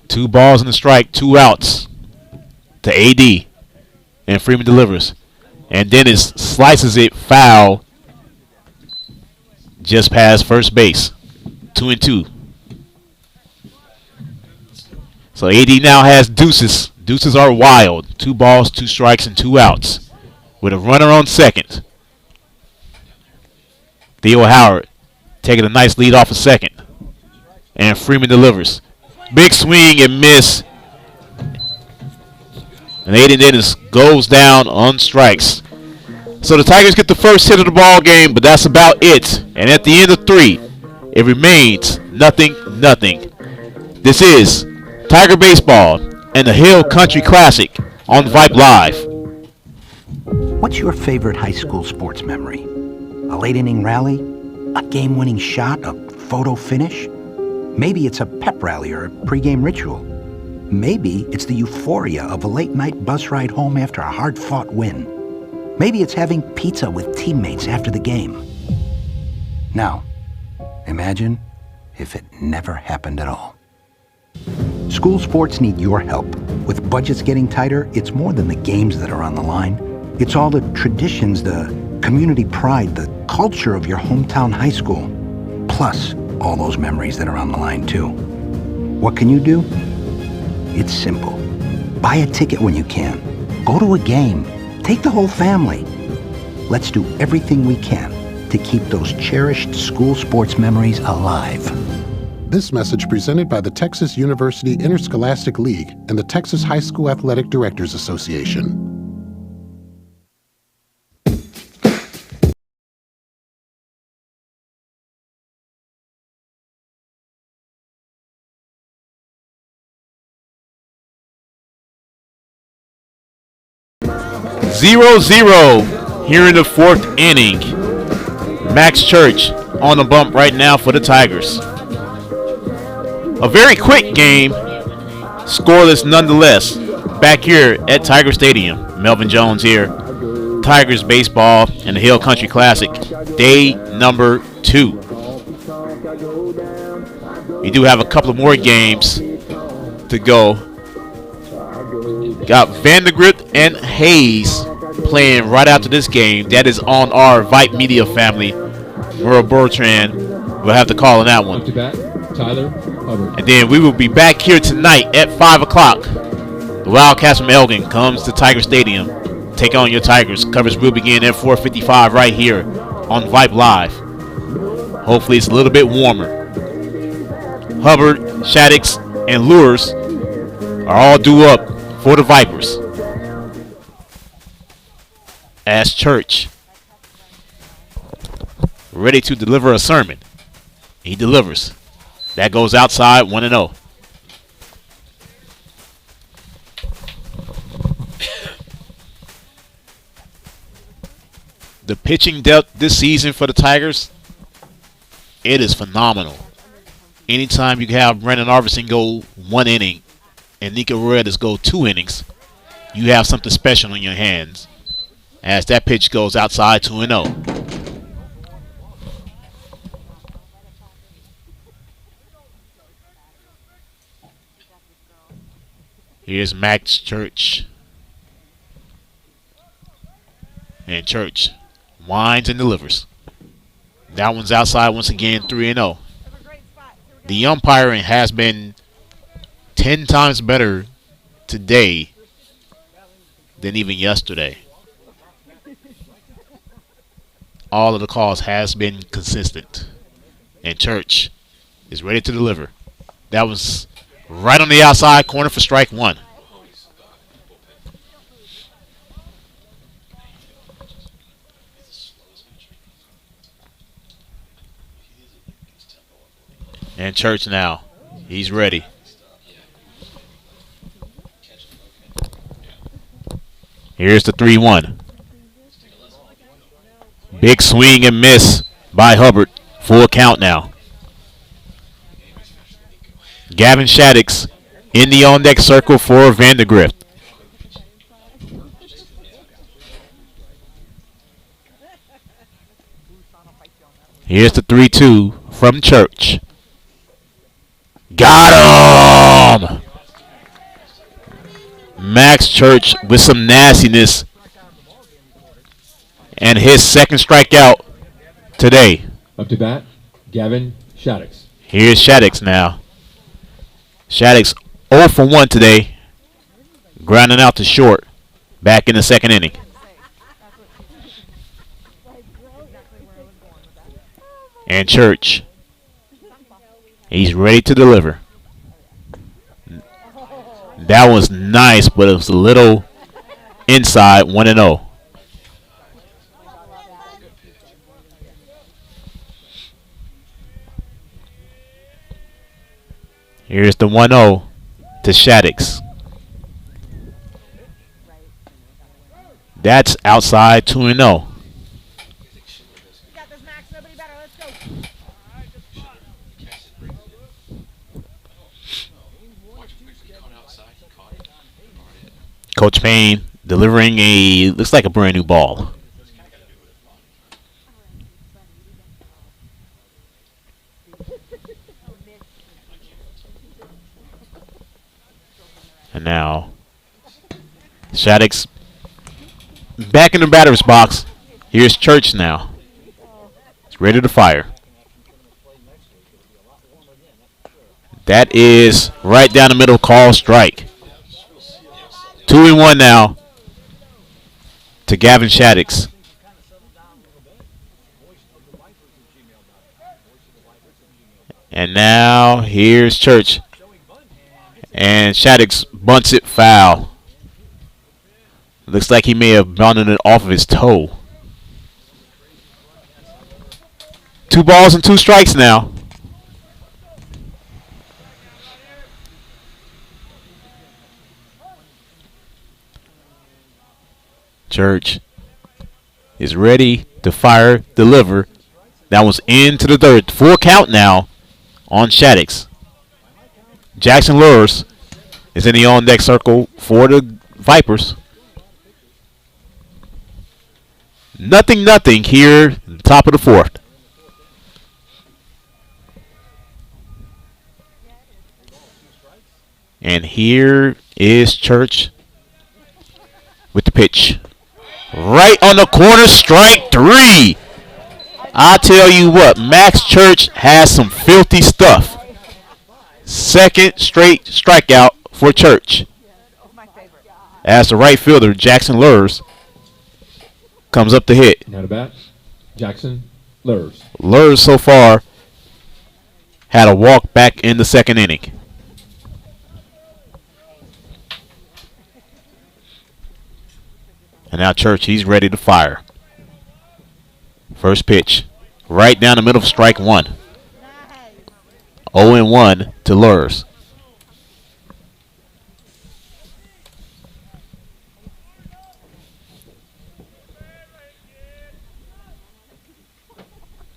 Two balls and a strike, 2 outs to AD. And Freeman delivers. And Dennis slices it foul just past first base. 2-2. So AD now has deuces. Deuces are wild. 2 balls, 2 strikes, and 2 outs. With a runner on second. Theo Howard taking a nice lead off of second. And Freeman delivers. Big swing and miss. And Aiden Dennis goes down on strikes. So the Tigers get the first hit of the ball game, but that's about it. And at the end of 3, it remains 0-0. This is Tiger Baseball and the Hill Country Classic on Vype Live. What's your favorite high school sports memory? A late inning rally? A game-winning shot? A photo finish? Maybe it's a pep rally or a pregame ritual. Maybe it's the euphoria of a late-night bus ride home after a hard-fought win. Maybe it's having pizza with teammates after the game. Now, imagine if it never happened at all. School sports need your help. With budgets getting tighter, it's more than the games that are on the line. It's all the traditions, the community pride, the culture of your hometown high school. Plus, all those memories that are on the line, too. What can you do? It's simple. Buy a ticket when you can. Go to a game. Take the whole family. Let's do everything we can to keep those cherished school sports memories alive. This message presented by the Texas University Interscholastic League and the Texas High School Athletic Directors Association. Zero here in the 4th inning. Max Church on the bump right now for the Tigers. A very quick game, scoreless nonetheless. Back here at Tiger Stadium, Melvin Jones here. Tigers baseball and the Hill Country Classic, day number 2. We do have a couple of more games to go. Got Vandegrift and Hayes playing right after this game. That is on our Vype Media family. Merle Bertrand will have the call on that one. Up to bat, Tyler Hubbard. And then we will be back here tonight at 5 o'clock. The Wildcats from Elgin comes to Tiger Stadium. Take on your Tigers. Coverage will begin at 4:55 right here on Vype Live. Hopefully it's a little bit warmer. Hubbard, Shaddix, and Lures are all due up for the Vipers. As Church ready to deliver a sermon. He delivers. That goes outside 1-0. The pitching depth this season for the Tigers, it is phenomenal. Anytime you have Brandon Arvison go 1 inning and Nico Ruedas go 2 innings, you have something special on your hands. As that pitch goes outside 2-0. Here's Max Church. And Church winds and delivers. That one's outside once again, 3-0. The umpiring has been 10 times better today than even yesterday. All of the calls has been consistent. And Church is ready to deliver. That was right on the outside corner for strike 1. And Church now. He's ready. Here's the 3-1. Big swing and miss by Hubbard. Full count now. Gavin Shaddix in the on-deck circle for Vandegrift. Here's the 3-2 from Church. Got him! Max Church with some nastiness. And his second strikeout today. Up to bat, Gavin Shaddix. Here's Shaddix now. Shaddix 0 for 1 today. Grounding out to short. Back in the second inning. And Church. He's ready to deliver. That was nice, but it was a little inside, 1-0. Here's the 1-0 to Shaddix. That's outside, 2-0. Coach Payne delivering looks like a brand new ball. And now, Shaddix back in the batter's box. Here's Church now. He's ready to fire. That is right down the middle, call strike. 2-1 now to Gavin Shaddix. And now here's Church. And Shaddix bunts it foul. Looks like he may have bounded it off of his toe. 2 balls and 2 strikes now. Church is ready to fire, deliver. That was into the third. Full count now on Shaddix. Jackson Lures is in the on-deck circle for the Vipers. Nothing here at the top of the fourth. And here is Church with the pitch. Right on the corner, strike 3. I tell you what, Max Church has some filthy stuff. Second straight strikeout for Church. As the right fielder, Jackson Lurs comes up to hit. Now to bat, Jackson Lurs. Lurs so far had a walk back in the second inning. And now Church, he's ready to fire. First pitch, right down the middle of strike 1. 0-1 to Lurs.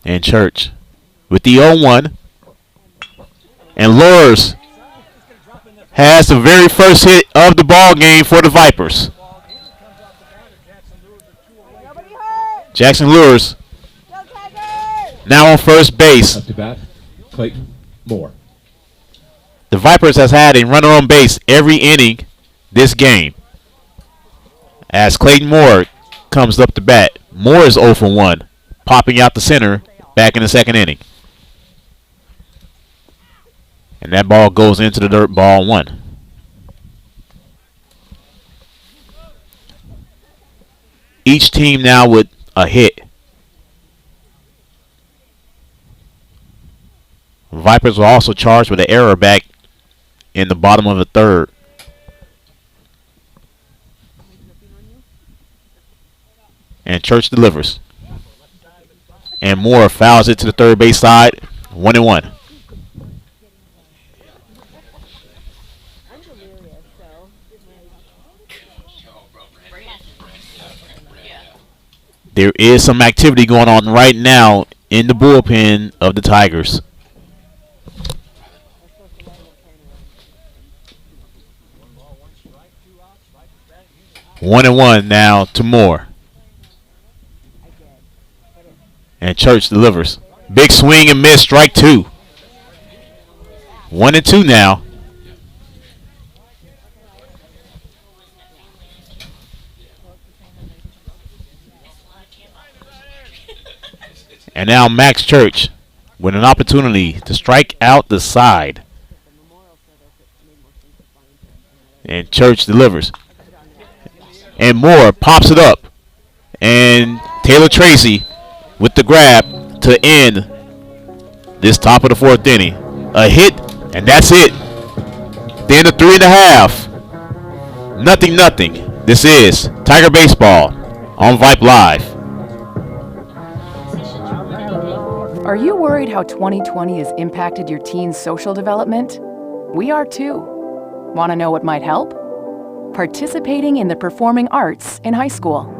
And Church with the 0-1. And Lurs has the very first hit of the ball game for the Vipers. Jackson Lures now on first base. Up to bat, Clayton Moore. The Vipers has had a runner on base every inning this game. As Clayton Moore comes up to bat. Moore is 0 for 1, popping out the center back in the second inning. And that ball goes into the dirt, ball 1. Each team now with a hit. Vipers were also charged with an error back in the bottom of the third. And Church delivers. And Moore fouls it to the third base side. 1-1. There is some activity going on right now in the bullpen of the Tigers. One and one now to Moore. And Church delivers. Big swing and miss, strike two. 1-2 now. And now Max Church with an opportunity to strike out the side. And Church delivers. And Moore pops it up. And Taylor Tracy with the grab to end this top of the fourth inning. A hit, and that's it. The end of 3.5. Nothing. This is Tiger Baseball on Vype Live. Are you worried how 2020 has impacted your teen's social development? We are too. Want to know what might help? Participating in the performing arts in high school.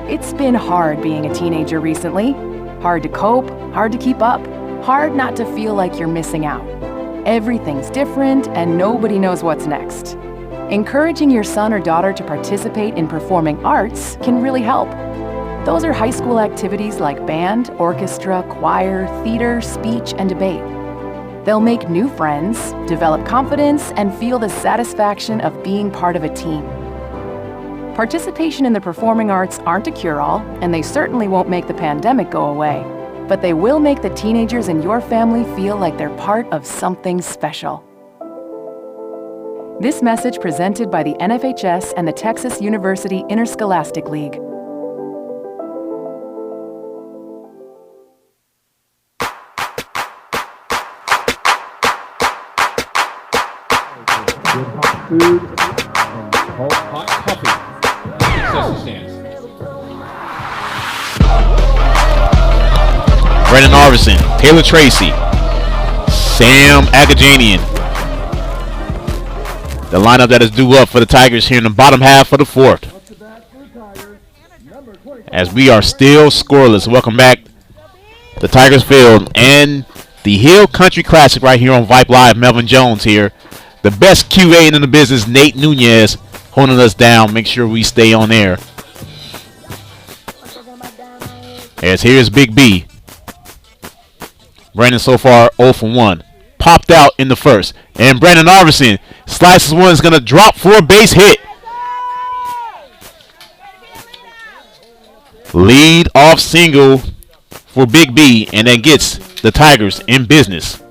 It's been hard being a teenager recently. Hard to cope, hard to keep up, hard not to feel like you're missing out. Everything's different and nobody knows what's next. Encouraging your son or daughter to participate in performing arts can really help. Those are high school activities like band, orchestra, choir, theater, speech, and debate. They'll make new friends, develop confidence, and feel the satisfaction of being part of a team. Participation in the performing arts aren't a cure-all, and they certainly won't make the pandemic go away, but they will make the teenagers in your family feel like they're part of something special. This message presented by the NFHS and the Texas University Interscholastic League. Food and hot coffee. Success stands. Brendan Arvison, Taylor Tracy, Sam Agajanian. The lineup that is due up for the Tigers here in the bottom half of the fourth. As we are still scoreless. Welcome back to Tigers Field and the Hill Country Classic right here on Vype Live. Melvin Jones here. The best QA in the business, Nate Nunez, holding us down. Make sure we stay on air. As here's Big B. Brandon so far 0 for 1. Popped out in the first. And Brandon Arvison slices one, is going to drop for a base hit. Lead off single for Big B, and that gets the Tigers in business.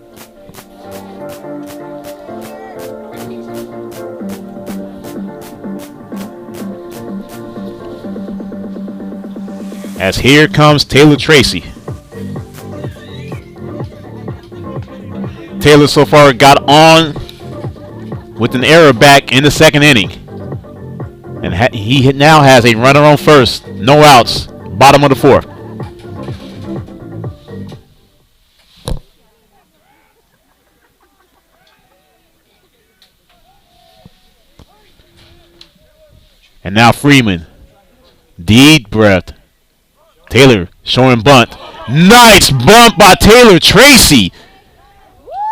As here comes Taylor Tracy. Taylor so far got on with an error back in the second inning. And he now has a runner on first. No outs. Bottom of the fourth. And now Freeman. Deep breath. Taylor showing bunt. Nice bunt by Taylor Tracy.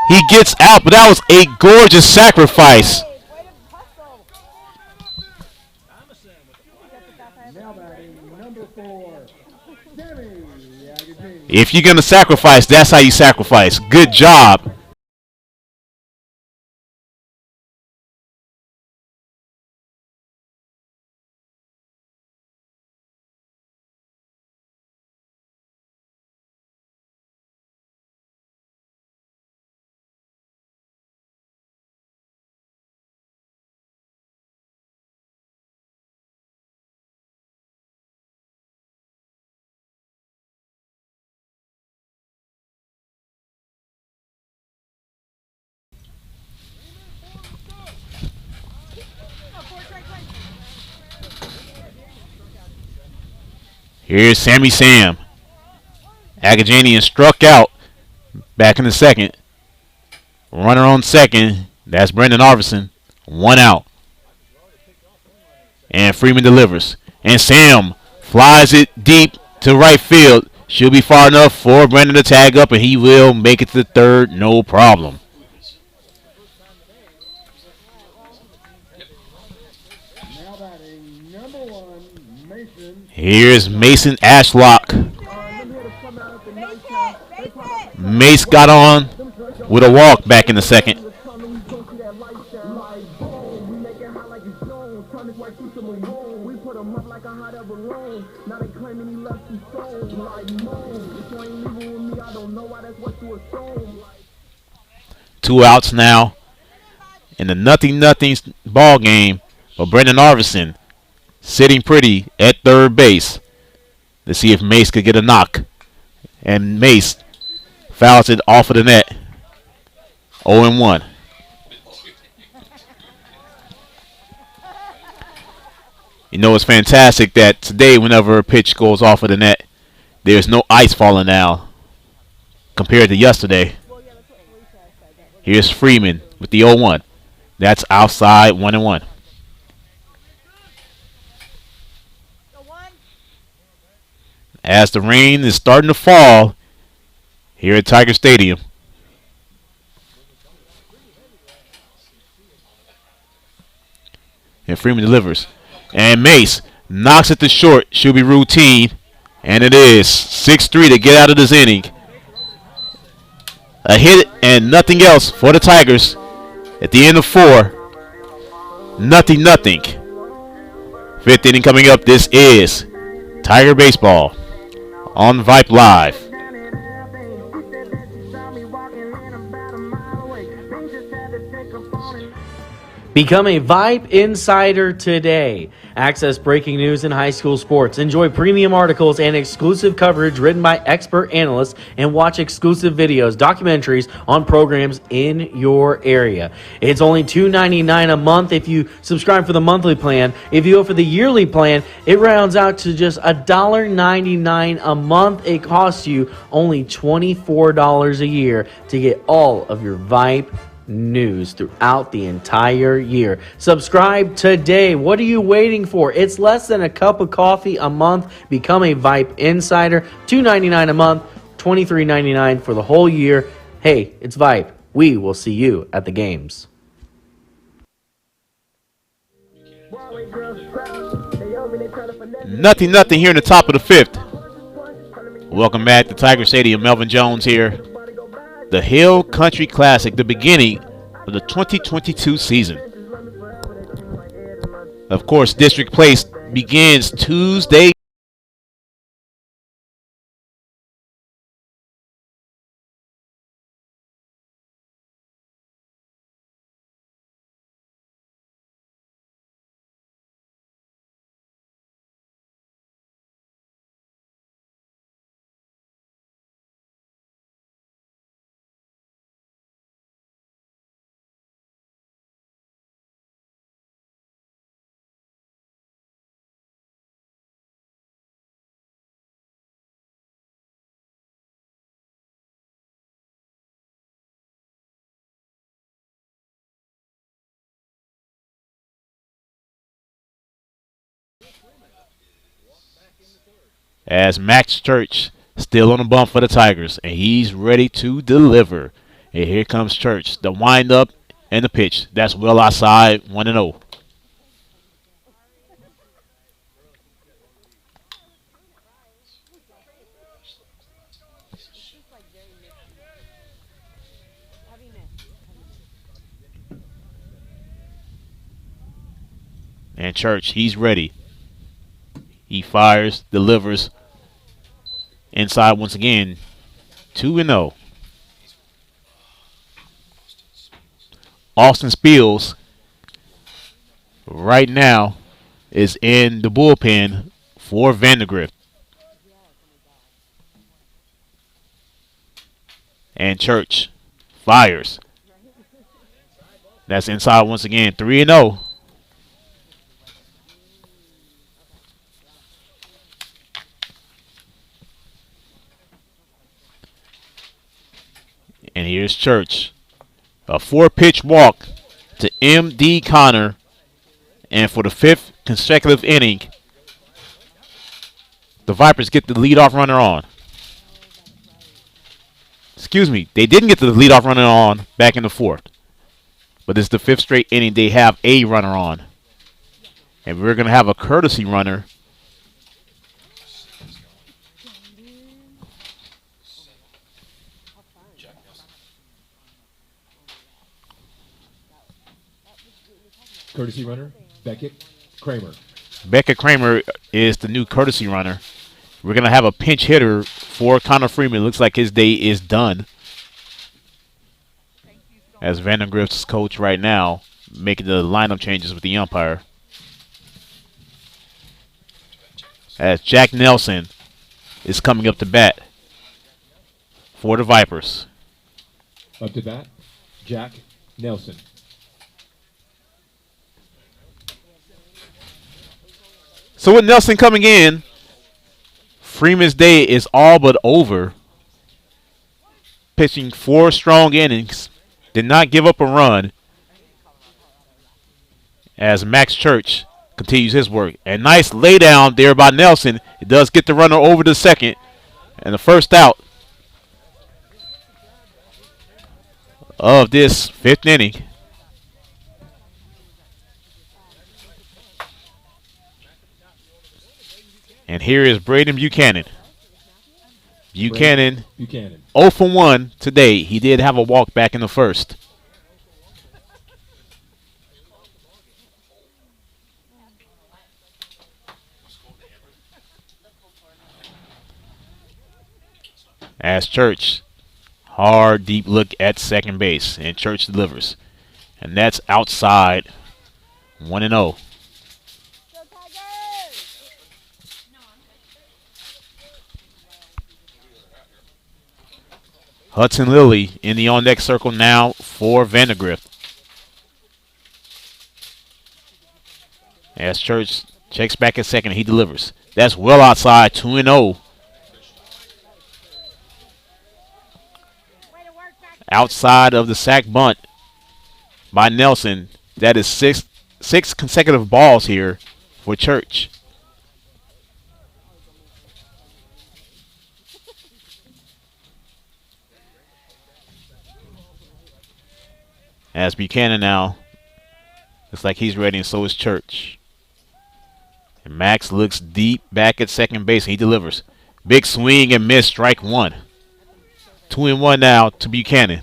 He gets out, but that was a gorgeous sacrifice. If you're going to sacrifice, that's how you sacrifice. Good job. Here's Sammy Sam. Agajanian struck out back in the second. Runner on second. That's Brendan Arvison. 1 out. And Freeman delivers. And Sam flies it deep to right field. Should be far enough for Brendan to tag up, and he will make it to the third. No problem. Here's Mason Ashlock. Mace got on with a walk back in the second. Two outs now in the nothing ball game. But Brendan Arvison sitting pretty at third base to see if Mace could get a knock. And Mace fouls it off of the net. 0-1. You know, it's fantastic that today, whenever a pitch goes off of the net, there's no ice falling down compared to yesterday. Here's Freeman with the 0-1. That's outside 1-1. As the rain is starting to fall here at Tiger Stadium. And Freeman delivers. And Mace knocks it to short. Should be routine. And it is 6-3 to get out of this inning. A hit and nothing else for the Tigers. At the end of 4. Nothing. Fifth inning coming up. This is Tiger Baseball on Vype Live. Become a Vype Insider today. Access breaking news in high school sports. Enjoy premium articles and exclusive coverage written by expert analysts, and watch exclusive videos, documentaries on programs in your area. It's only $2.99 a month if you subscribe for the monthly plan. If you go for the yearly plan, it rounds out to just $1.99 a month. It costs you only $24 a year to get all of your Vype news throughout the entire year. Subscribe today. What are you waiting for? It's less than a cup of coffee a month. Become a Vype Insider. $2.99 a month, $23.99 for the whole year. Hey, it's Vype. We will see you at the games. Nothing here in the top of the 5th. Welcome back to Tiger Stadium. Melvin Jones here. The Hill Country Classic, the beginning of the 2022 season. Of course, District Play begins Tuesday. As Max Church still on the bump for the Tigers, and he's ready to deliver. And here comes Church, the windup and the pitch. That's well outside, 1-0. And Church, he's ready. He fires, delivers. Inside once again, 2-0. Austin Spiels right now is in the bullpen for Vandegrift. And Church fires. That's inside once again, 3-0. And here's Church. A 4-pitch walk to M.D. Connor. And for the 5th consecutive inning, the Vipers get the leadoff runner on. Excuse me, they didn't get the leadoff runner on back in the 4th. But this is the 5th straight inning they have a runner on. And we're going to have a courtesy runner. Courtesy runner, Beckett Kramer. Becca Kramer is the new courtesy runner. We're going to have a pinch hitter for Connor Freeman. Looks like his day is done. As Vandegrift's coach right now, making the lineup changes with the umpire. As Jack Nelson is coming up to bat for the Vipers. Up to bat, Jack Nelson. So with Nelson coming in, Freeman's day is all but over. Pitching 4 strong innings. Did not give up a run. As Max Church continues his work. A nice lay down there by Nelson. It does get the runner over to second. And the first out of this 5th inning. And here is Braden Buchanan. Buchanan 0 for 1 today. He did have a walk back in the first. As Church, hard, deep look at second base. And Church delivers. And that's outside 1-0. Hudson Lilly in the on-deck circle now for Vandegrift. As Church checks back at second, he delivers. That's well outside, 2-0. Outside of the sack bunt by Nelson. That is six consecutive balls here for Church. As Buchanan now looks like he's ready, and so is Church. And Max looks deep back at second base, and he delivers. Big swing and miss, strike 1. 2-1 now to Buchanan.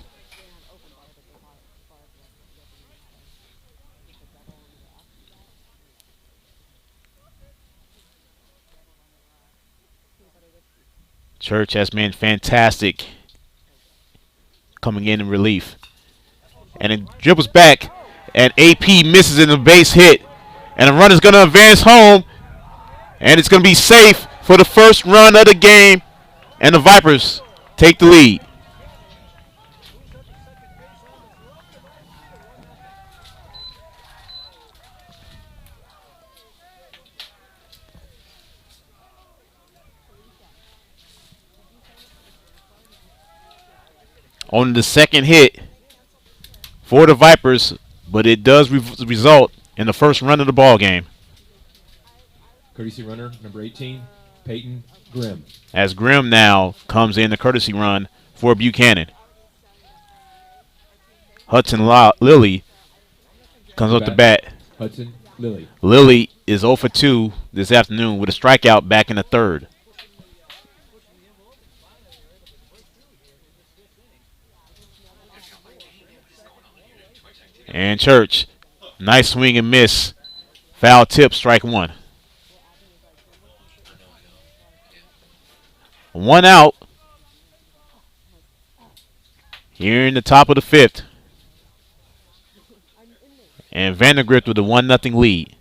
Church has been fantastic coming in relief. And it dribbles back, and AP misses in the base hit. And the runner's going to advance home, and it's going to be safe for the first run of the game. And the Vipers take the lead. On the second hit for the Vipers, but it does result in the first run of the ball game. Courtesy runner, number 18, Peyton Grimm. As Grimm now comes in the courtesy run for Buchanan. Hudson Lilly comes up to bat. Hudson Lilly. Lilly is 0 for 2 this afternoon with a strikeout back in the third. And Church, nice swing and miss. Foul tip, strike 1. 1 out. Here in the top of the 5th. And Vandegrift with a 1-0 lead.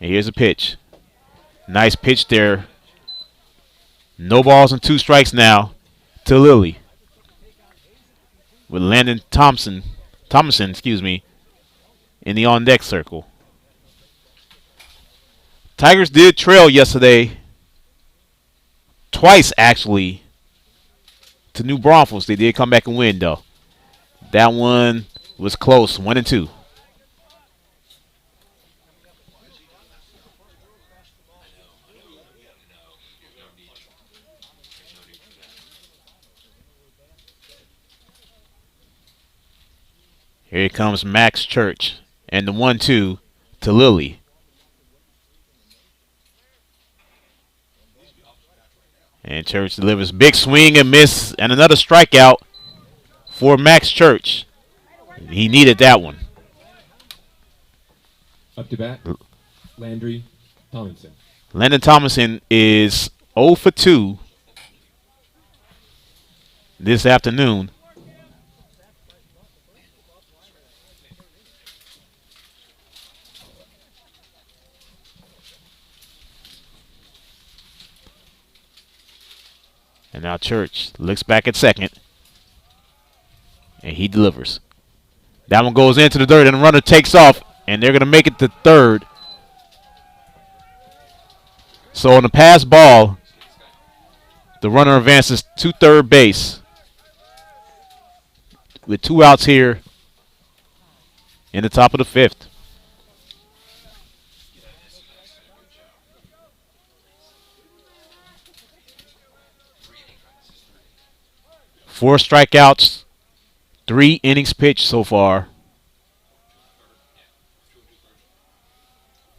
And here's a pitch. Nice pitch there. No balls and 2 strikes now to Lilly. With Landon Thompson, in the on-deck circle. Tigers did trail yesterday. Twice, actually, to New Braunfels. They did come back and win, though. That one was close, 1-2. Here comes Max Church and the 1-2 to Lilly. And Church delivers big swing and miss and another strikeout for Max Church. He needed that one. Up to bat, Landry Tomlinson. Landon Tomlinson is 0 for 2 this afternoon. And now Church looks back at second. And he delivers. That one goes into the dirt and the runner takes off. And they're going to make it to third. So on the pass ball, the runner advances to third base. With 2 outs here in the top of the 5th. Four strikeouts, 3 innings pitched so far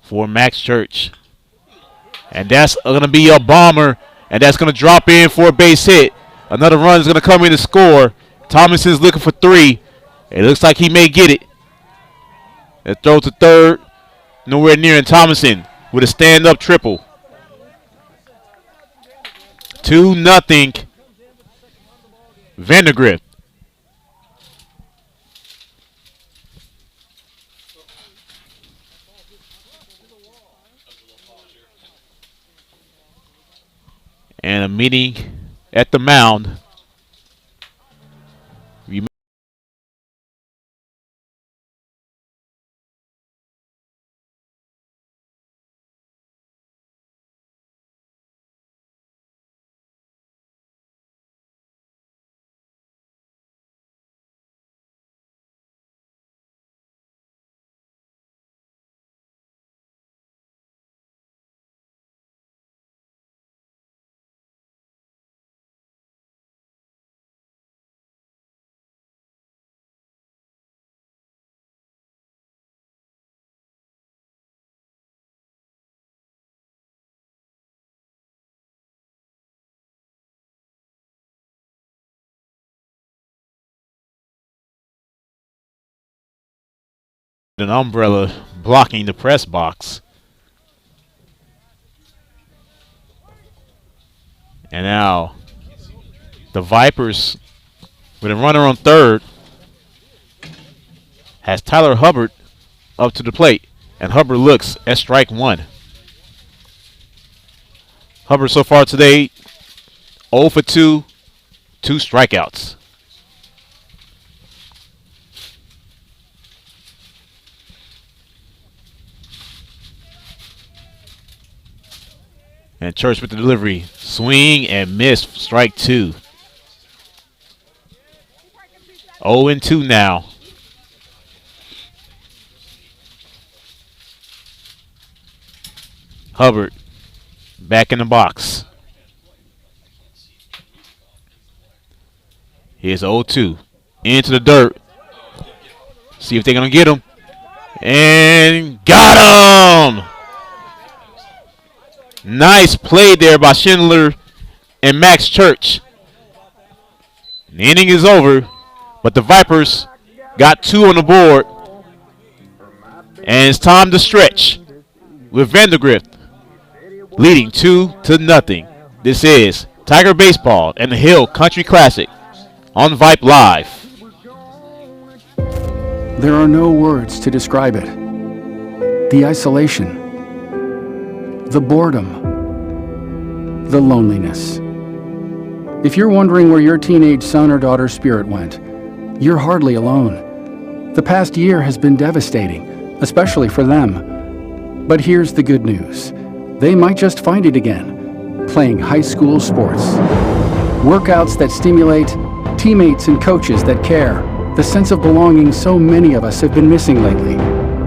for Max Church. And that's going to be a bomber, and that's going to drop in for a base hit. Another run is going to come in to score. Thomason's looking for 3. It looks like he may get it. A throw to third, nowhere near, and Thomason with a stand-up triple. 2-0. Vandegrift. And a meeting at the mound. An umbrella blocking the press box. And now the Vipers, with a runner on third, has Tyler Hubbard up to the plate. And Hubbard looks at strike 1. Hubbard so far today 0 for 2, 2 strikeouts. And Church with the delivery. Swing and miss. Strike 2. 0-2 now. Hubbard back in the box. Here's 0-2. Into the dirt. See if they're going to get him. And got him! Nice play there by Schindler and Max Church. The inning is over, but the Vipers got 2 on the board. And it's time to stretch with Vandegrift leading 2-0. This is Tiger Baseball and the Hill Country Classic on Vype Live. There are no words to describe it. The isolation, the boredom, the loneliness. If you're wondering where your teenage son or daughter's spirit went, you're hardly alone. The past year has been devastating, especially for them. But here's the good news. They might just find it again, playing high school sports. Workouts that stimulate, teammates and coaches that care, the sense of belonging so many of us have been missing lately.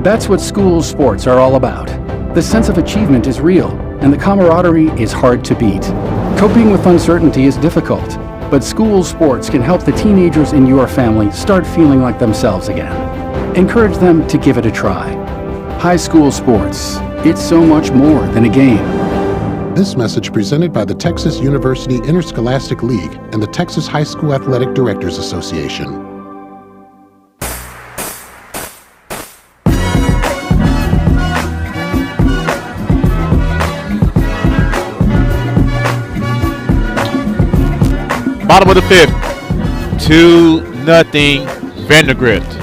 That's what school sports are all about. The sense of achievement is real, and the camaraderie is hard to beat. Coping with uncertainty is difficult, but school sports can help the teenagers in your family start feeling like themselves again. Encourage them to give it a try. High school sports, it's so much more than a game. This message presented by the Texas University Interscholastic League and the Texas High School Athletic Directors Association. Bottom of the fifth, 2-0 Vandegrift.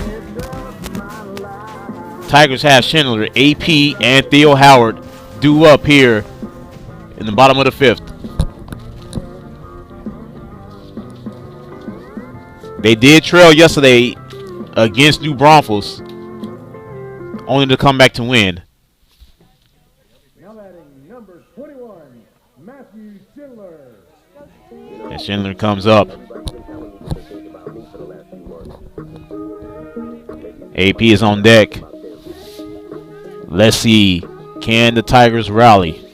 Tigers have Schindler, AP, and Theo Howard due up here in the bottom of the fifth. They did trail yesterday against New Braunfels, only to come back to win. Now batting number 21, Matthew Schindler. And Schindler comes up. AP is on deck. Let's see, can the Tigers rally?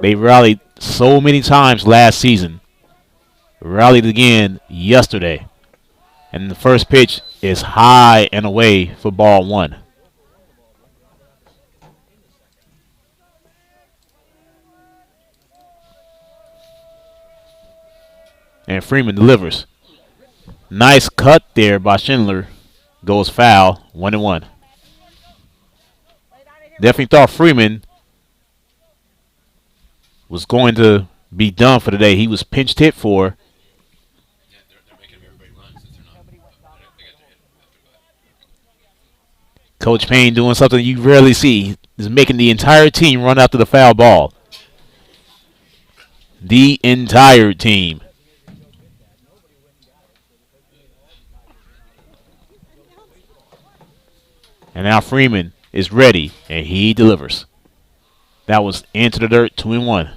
They rallied so many times last season. Rallied again yesterday. And the first pitch is high and away for ball one. And Freeman delivers. Nice cut there by Schindler. Goes foul, 1-1. Definitely thought Freeman was going to be done for the day. He was pinched hit for. Coach Payne doing something you rarely see. Is making the entire team run after the foul ball. The entire team. And now Freeman is ready, and he delivers. That was into the dirt, 2-1.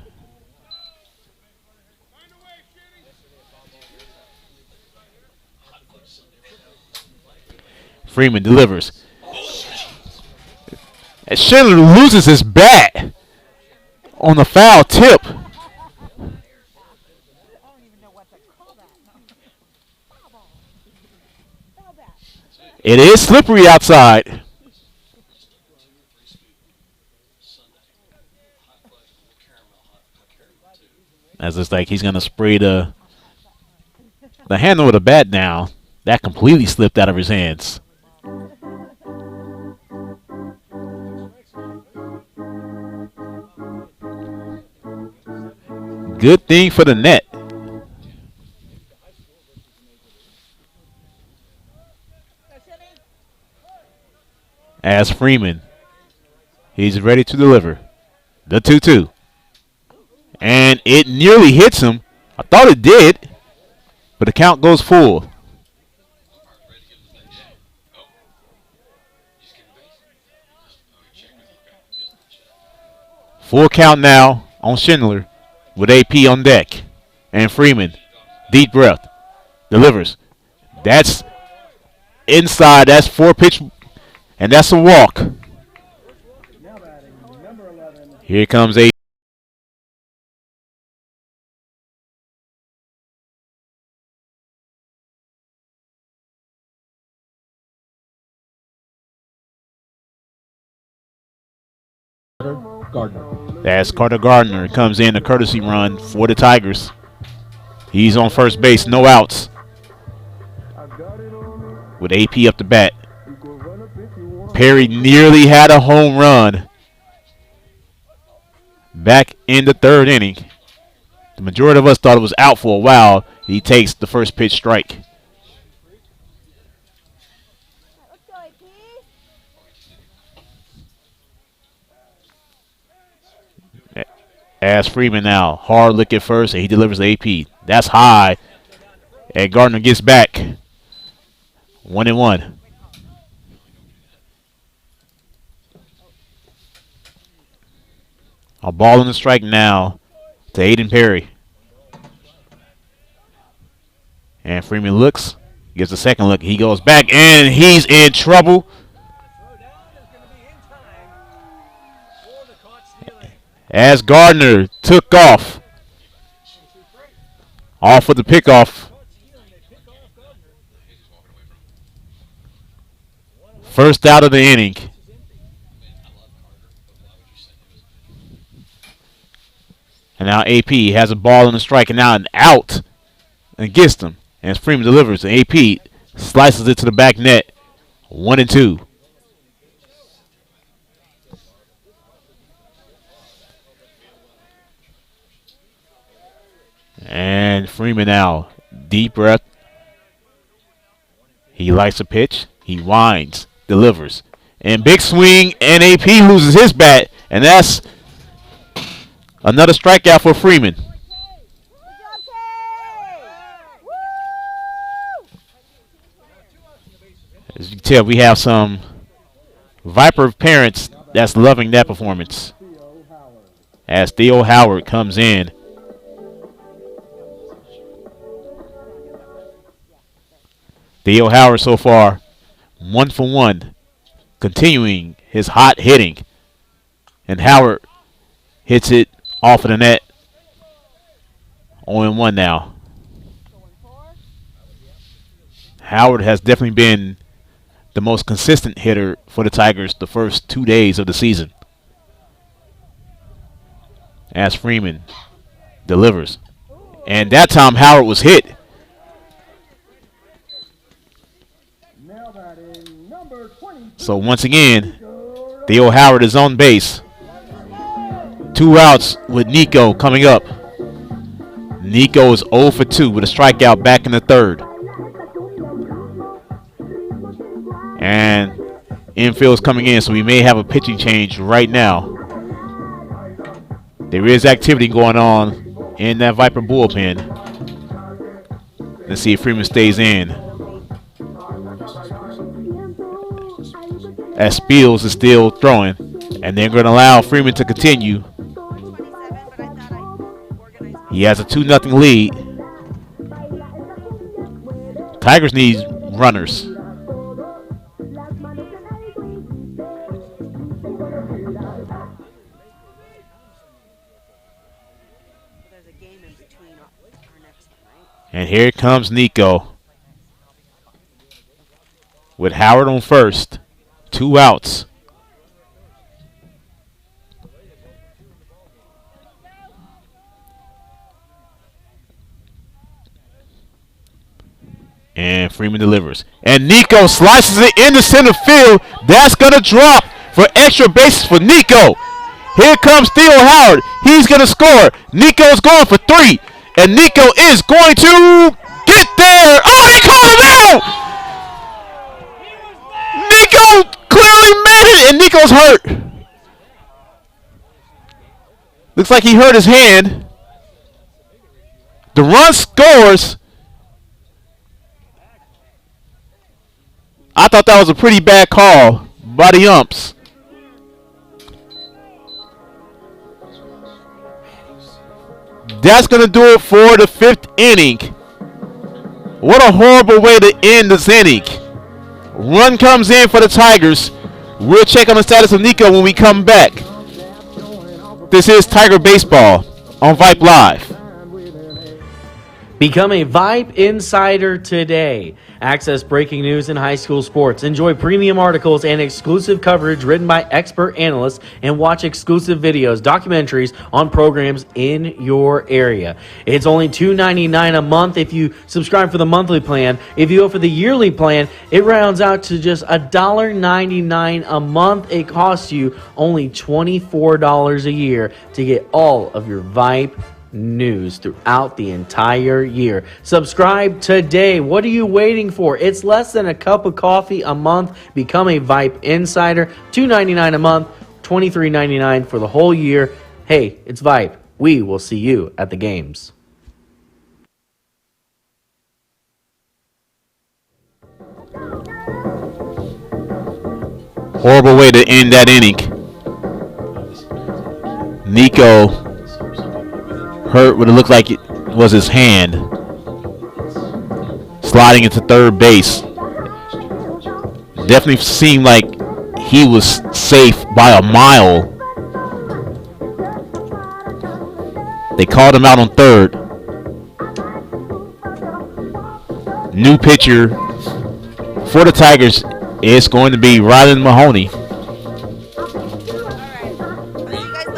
Freeman delivers. And Schindler loses his bat on the foul tip. It is slippery outside. As it's like he's going to spray the handle of the bat now. That completely slipped out of his hands. Good thing for the net. As Freeman, he's ready to deliver. The 2-2. And it nearly hits him. I thought it did, but the count goes full. Full count now on Schindler with AP on deck. And Freeman, deep breath, delivers. That's inside. That's 4-pitch, and that's a walk. Here comes AP. Gardner. As Carter Gardner comes in, a courtesy run for the Tigers. He's on first base, no outs. With AP up the bat. Perry nearly had a home run back in the third inning. The majority of us thought it was out for a while. He takes the first pitch strike. As Freeman now, hard look at first, and he delivers the AP. That's high. And Gardner gets back. 1-1. A ball in the strike now to Aiden Perry. And Freeman looks, gives a second look. He goes back, and he's in trouble. As Gardner took off with the pickoff. First out of the inning. now AP has a ball in the strike and now an out against him. And Freeman delivers. And AP slices it to the back net. 1-2. And Freeman now. Deep breath. He likes a pitch. He winds. Delivers. And big swing. And AP loses his bat. And that's another strikeout for Freeman. As you can tell, we have some Viper parents that's loving that performance. As Theo Howard comes in. Theo Howard so far 1 for 1, continuing his hot hitting. And Howard hits it off of the net. 0-1 now. Howard has definitely been the most consistent hitter for the Tigers the first 2 days of the season. As Freeman delivers. And that time Howard was hit. So once again, Theo Howard is on base. 2 outs with Nico coming up. Nico is 0 for 2 with a strikeout back in the third. And infield's coming in, so we may have a pitching change right now. There is activity going on in that Viper bullpen. Let's see if Freeman stays in. As Spiels is still throwing, and they're going to allow Freeman to continue. He has a 2-0 lead. Tigers need runners. And here comes Nico with Howard on first. 2 outs. And Freeman delivers. And Nico slices it into center field. That's going to drop for extra bases for Nico. Here comes Theo Howard. He's going to score. Nico's going for 3. And Nico is going to get there. Oh, he called him out! Nico clearly made it, and Nico's hurt. Looks like he hurt his hand. The run scores. I thought that was a pretty bad call by the umps. That's going to do it for the 5th inning. What a horrible way to end this inning. Run comes in for the Tigers. We'll check on the status of Nico when we come back. This is Tiger Baseball on Vype Live. Become a Vype insider today. Access breaking news in high school sports. Enjoy premium articles and exclusive coverage written by expert analysts, and watch exclusive videos, documentaries on programs in your area. It's only $2.99 a month if you subscribe for the monthly plan. If you go for the yearly plan, it rounds out to just $1.99 a month. It costs you only $24 a year to get all of your Vype news throughout the entire year. Subscribe today. What are you waiting for? It's less than a cup of coffee a month. Become a Vype insider. $2.99 a month, $23.99 for the whole year. Hey, it's Vype. We will see you at the games. Horrible way to end that inning. Nico hurt what it looked like it was his hand. Sliding into third base. Definitely seemed like he was safe by a mile. They called him out on third. New pitcher for the Tigers is going to be Rylan Mahoney. Alright. See you guys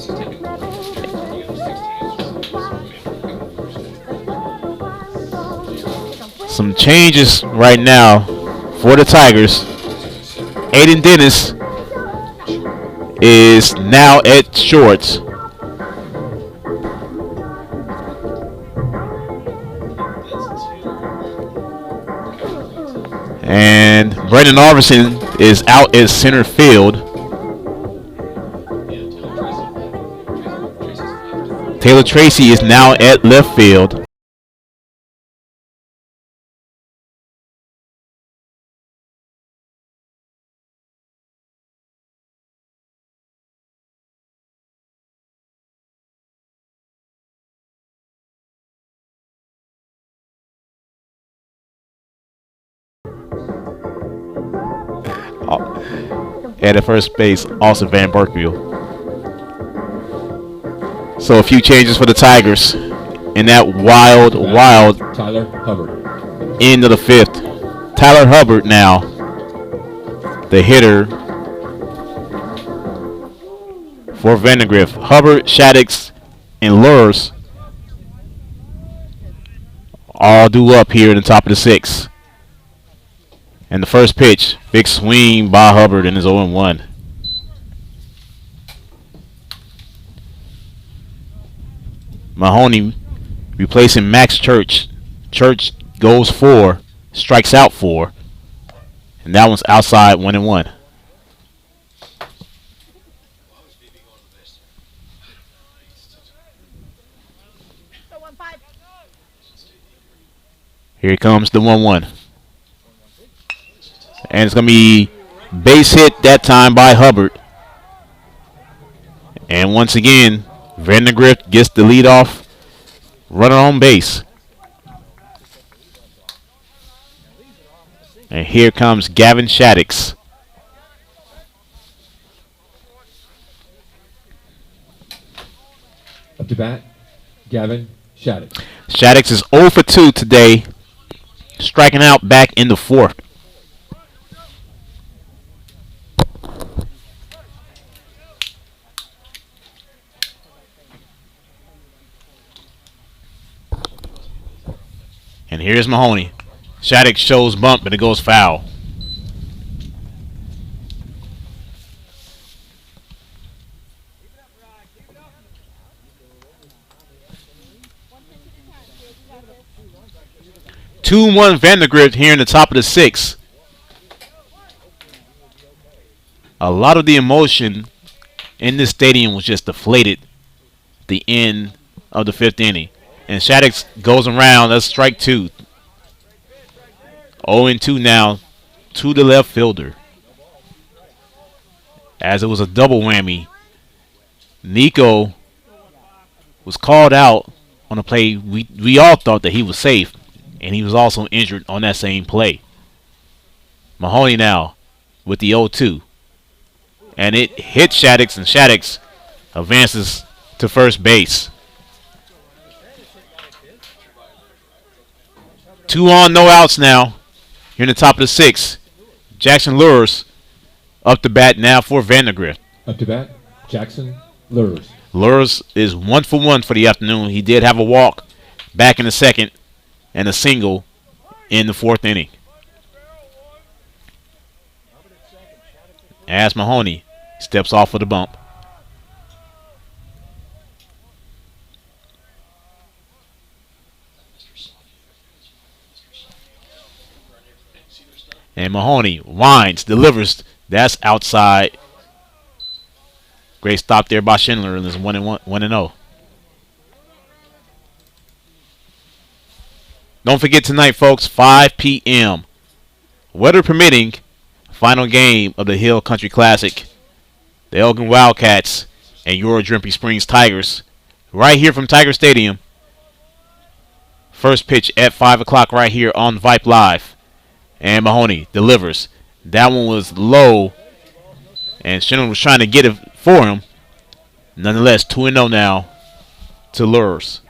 later. Some changes right now for the Tigers. Aiden Dennis is now at shorts. And Brendan Arvison is out at center field. Taylor Tracy is now at left field. At first base, Austin Van Berkville. So a few changes for the Tigers in that wild Tyler Hubbard. end of the fifth. Tyler Hubbard now, the hitter for Vandegrift. Hubbard, Shaddix, and Lurs all due up here in the top of the sixth. And the first pitch, big swing by Hubbard and is 0-1. Mahoney replacing Max Church. Church goes 4, strikes out 4, and that one's outside 1-1. Here comes the 1-1. And it's going to be base hit that time by Hubbard. And once again, Vandegrift gets the leadoff runner on base. And here comes Gavin Shaddix. Up to bat, Gavin Shaddix. Shaddix is 0 for 2 today, striking out back in the fourth. And here's Mahoney. Shaddix shows bump, but it goes foul. Two one Vandegrift here in the top of the sixth. A lot of the emotion in this stadium was just deflated at the end of the fifth inning. And Shaddix goes around. That's strike 2. 0-2 now to the left fielder. As it was a double whammy. Nico was called out on a play. We all thought that he was safe. And he was also injured on that same play. Mahoney now with the 0-2. And it hits Shaddix, and Shaddix advances to first base. 2 on, no outs now. Here in the top of the sixth. Jackson Lures up to bat now for Vandegrift. Up to bat, Jackson Lures. Lures is 1 for 1 for the afternoon. He did have a walk back in the second and a single in the fourth inning. As Mahoney steps off of the bump. And Mahoney winds, delivers. That's outside. Great stop there by Schindler, and it's 1-0. Don't forget tonight, folks, 5 p.m. Weather permitting, final game of the Hill Country Classic. The Elgin Wildcats and your Drimpy Springs Tigers. Right here from Tiger Stadium. First pitch at 5 o'clock right here on Vype Live. And Mahoney delivers. That one was low. And Schindler was trying to get it for him. Nonetheless, 2-0 now to Lures.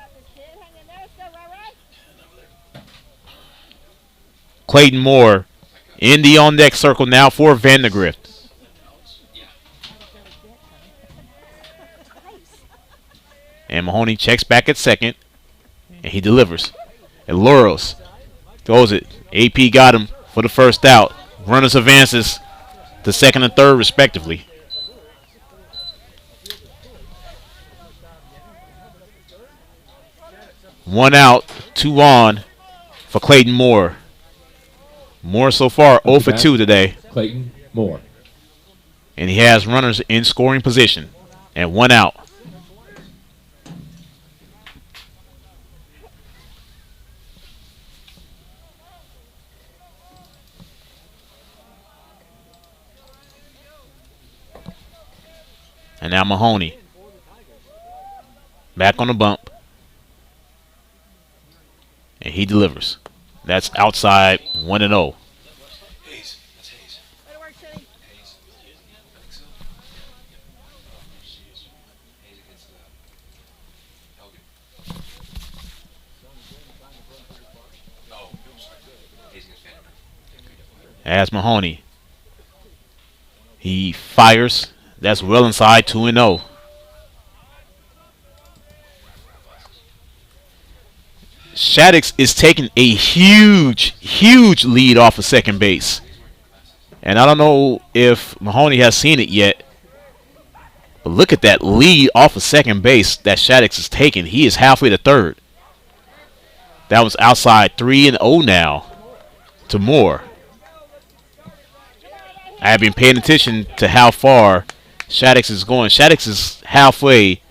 Clayton Moore in the on-deck circle now for Vandegrift. And Mahoney checks back at second. And he delivers. And Lures Goes it. AP got him for the first out. Runners advances to second and third, respectively. One out, two on for Clayton Moore. Moore so far 0 for 2 today. Clayton Moore. And he has runners in scoring position. And one out. And now Mahoney. Back on the bump. And he delivers. That's outside 1-0. As Mahoney. He fires. That's well inside 2-0. Shaddix is taking a huge lead off of second base. And I don't know if Mahoney has seen it yet. But look at that lead off of second base that Shaddix is taking. He is halfway to third. That was outside 3-0 now to Moore. I have been paying attention to how far Shaddix is going. Shaddix is halfway.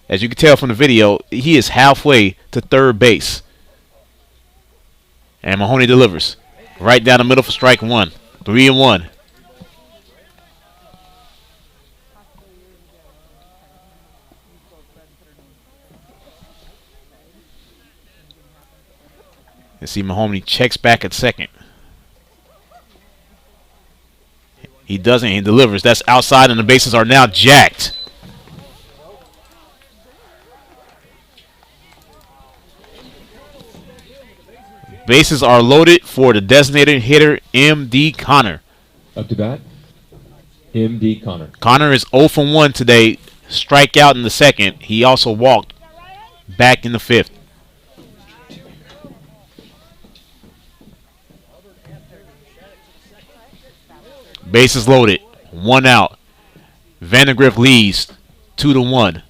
As you can tell from the video, he is halfway to third base. And Mahoney delivers. Right down the middle for strike one. 3-1. You see Mahoney checks back at second. He doesn't. He delivers. That's outside, and the bases are now jacked. Bases are loaded for the designated hitter, M.D. Connor. Up to bat, M.D. Connor. Connor is 0 for 1 today. Strikeout in the second. He also walked back in the fifth. Bases loaded. One out. Vandegrift leads 2-1.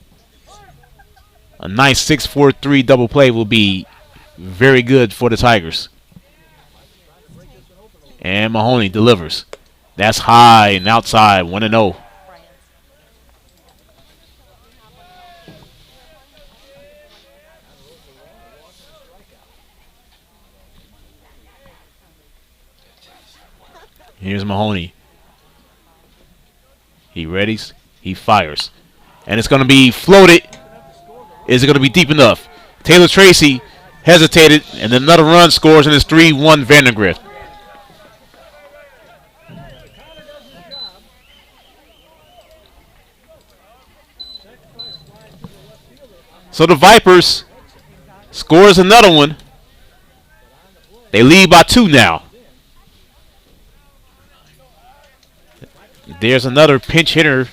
A nice 6-4-3 double play will be very good for the Tigers. And Mahoney delivers. That's high and outside. 1-0. Here's Mahoney. He readies. He fires. And it's going to be floated. Is it going to be deep enough? Taylor Tracy hesitated, and then another run scores, and it's 3-1 Vandegrift. So the Vipers scores another one. They lead by 2 now. There's another pinch hitter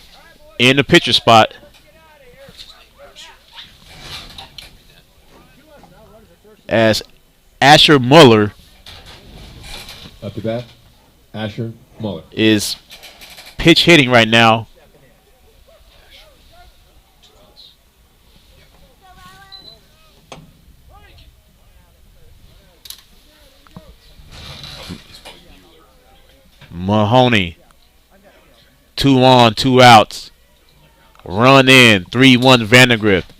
in the pitcher spot. As Asher Muller Up to bat, Asher Muller. is pitch hitting right now. Mahoney. 2 on, 2 outs. Run in. 3-1 Vandegrift.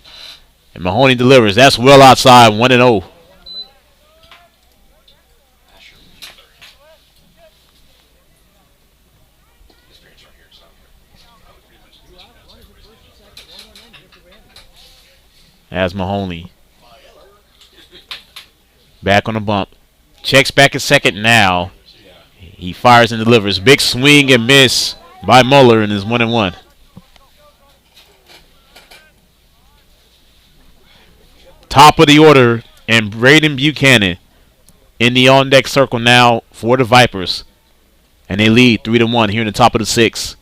And Mahoney delivers. That's well outside. 1-0. As Mahoney. Back on the bump. Checks back at second now. He fires and delivers. Big swing and miss by Muller, and is 1-1. Top of the order, and Braden Buchanan in the on-deck circle now for the Vipers. And they lead 3-1 here in the top of the 6th.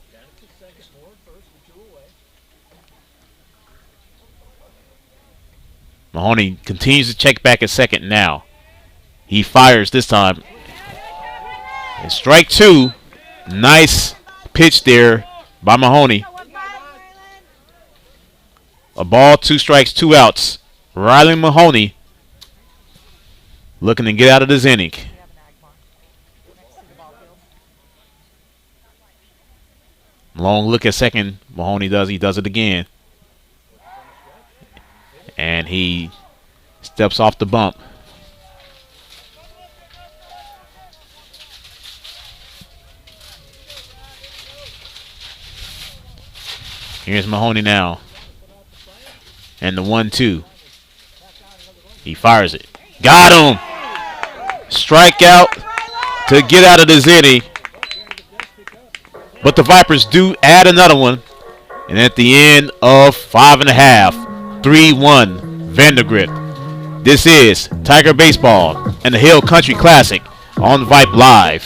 Mahoney continues to check back at second now. He fires this time. And strike 2. Nice pitch there by Mahoney. A ball, 2 strikes, 2 outs. Riley Mahoney looking to get out of this inning. Long look at second. Mahoney does. He does it again. And he steps off the bump. Here's Mahoney now. And the 1-2. He fires it. Got him! Strikeout to get out of this inning. But the Vipers do add another one. And at the end of 5 1/2, 3-1 Vandegrift. This is Tiger Baseball and the Hill Country Classic on Vype Live.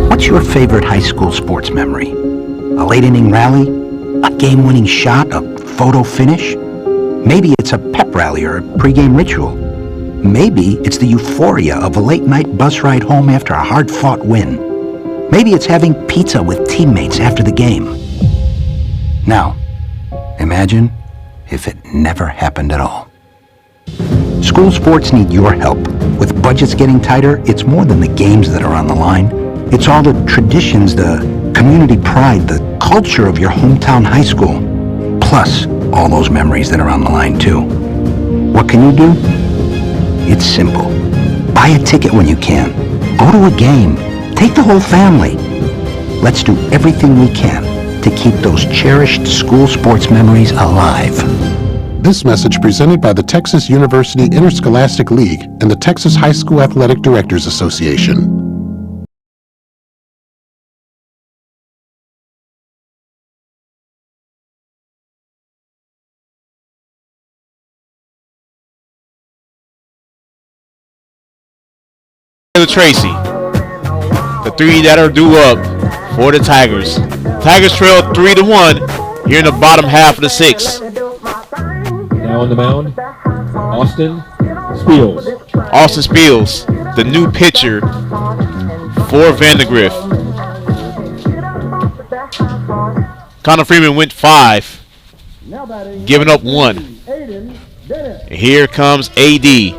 What's your favorite high school sports memory? A late inning rally? A game-winning shot? A photo finish? Maybe it's a pep rally or a pregame ritual. Maybe it's the euphoria of a late-night bus ride home after a hard-fought win. Maybe it's having pizza with teammates after the game. Now, imagine if it never happened at all. School sports need your help. With budgets getting tighter, it's more than the games that are on the line. It's all the traditions, the community pride, the culture of your hometown high school. Plus, all those memories that are on the line, too. What can you do? It's simple. Buy a ticket when you can. Go to a game. Take the whole family. Let's do everything we can to keep those cherished school sports memories alive. This message presented by the Texas University Interscholastic League and the Texas High School Athletic Directors Association. Tracy. The 3 that are due up for the Tigers. Tigers trail 3-1 here in the bottom half of the 6th. Now on the mound, Austin Spiels. Austin Spiels, the new pitcher for Vandegrift. Connor Freeman went 5, giving up 1. And here comes AD.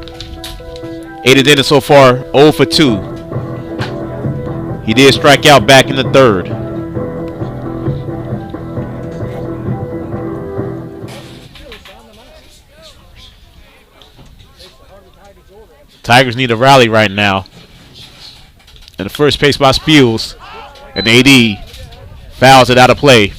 Aiden Dennis so far 0 for 2. He did strike out back in the 3rd. Tigers need a rally right now. And the first pitch by Spiels. And AD fouls it out of play.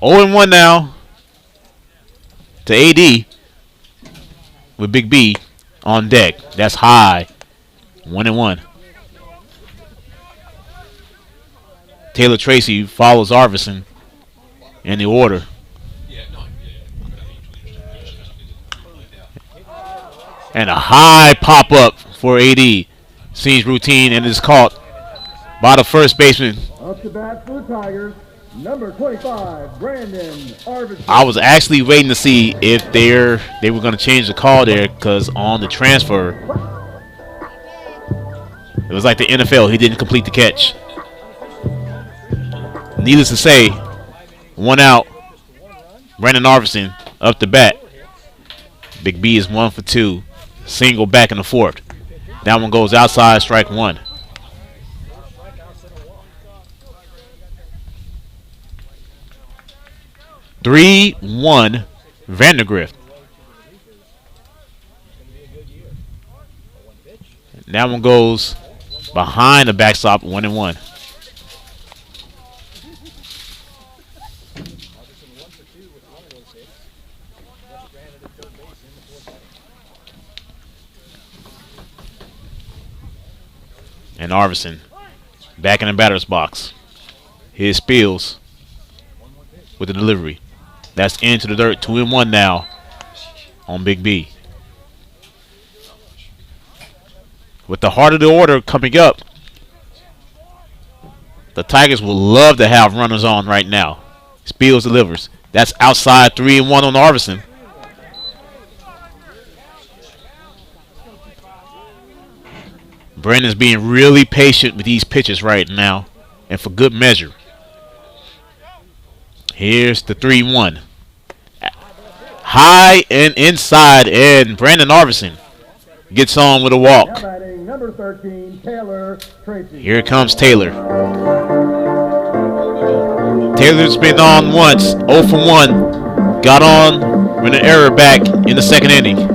Oh and 1 now to AD with Big B on deck. That's high. 1 and 1. Taylor Tracy follows Arvidsson in the order. And a high pop up for AD. Seems routine and is caught by the first baseman. Up to bat for the Tigers. Number 25, Brandon Arvidsson. I was actually waiting to see if they were going to change the call there, because on the transfer, it was like the NFL. He didn't complete the catch. Needless to say, 1 out. Brandon Arvidsson up to bat. Big B is 1 for 2. Single back in the 4th. That one goes outside, strike 1. Three, 1, Vandegrift. That one goes behind the backstop, 1 and 1. And Arvidsson back in the batter's box. Here's Spiels with the delivery. That's into the dirt. 2 and 1 now on Big B. With the heart of the order coming up, the Tigers will love to have runners on right now. Spiels delivers. That's outside 3-1 on Arvidsson. Brandon's being really patient with these pitches right now, and for good measure. Here's the 3-1. High and inside, and Brandon Arvidsson gets on with a walk. Now batting number 13, Taylor Tracy. Here comes Taylor. Taylor's been on once, 0 for 1. Got on with an error back in the second inning.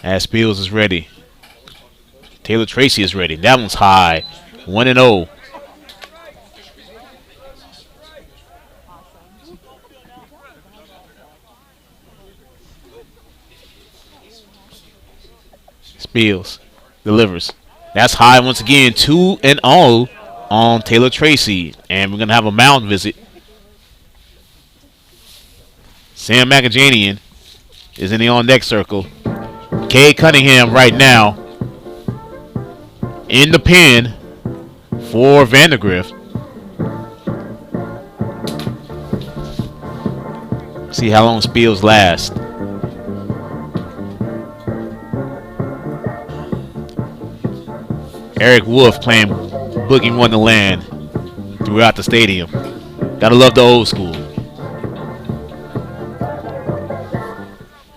As Spiels is ready. Taylor Tracy is ready. That one's high. 1-0. Spiels delivers. That's high once again. 2-0 on Taylor Tracy. And we're going to have a mound visit. Sam McAjanian is in the on-deck circle. Kay Cunningham right now in the pen for Vandegrift. See how long Spiels last. Eric Wolf playing Boogie Wonderland throughout the stadium. Gotta love the old school.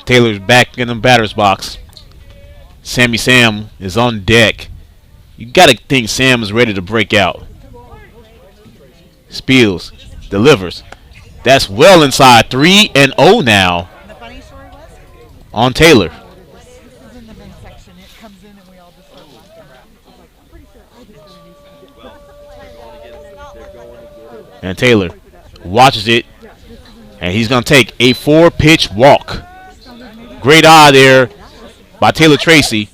Taylor's back in the batter's box. Sammy Sam is on deck. You gotta think Sam is ready to break out. Spiels delivers. That's well inside. 3-0 now on Taylor. And Taylor watches it, and he's gonna take a 4-pitch walk. Great eye there by Taylor Tracy.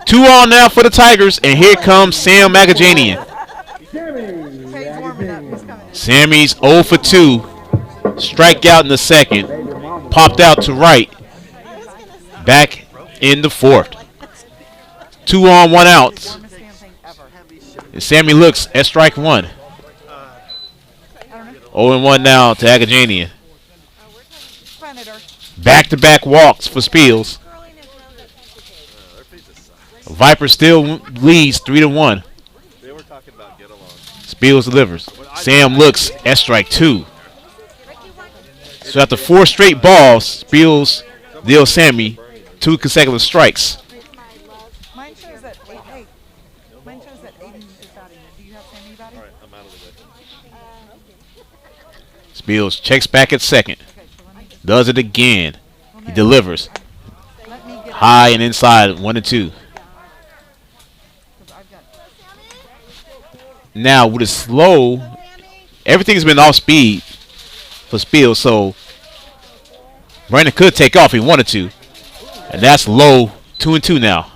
2 on now for the Tigers, and here comes Sam McAjanian. Sammy's 0 for 2. Strikeout in the second. Popped out to right. Back in the fourth. 2 on, 1 out. And Sammy looks at strike 1. 0-1 now to Agajanian. Back-to-back walks for Spiels. Viper still leads 3-1. Spiels delivers. Sam looks at strike 2. So after 4 straight balls, Spiels deals Sammy 2 consecutive strikes. Mine shows that Aiden is batting. Do you have Sammy batting? All right, I'm out of the way. Spiels checks back at second. Does it again. He delivers. High and inside, 1-2. Now with a slow, everything's been off speed for Spiels, so Brandon could take off if he wanted to. And that's low, 2-2 now.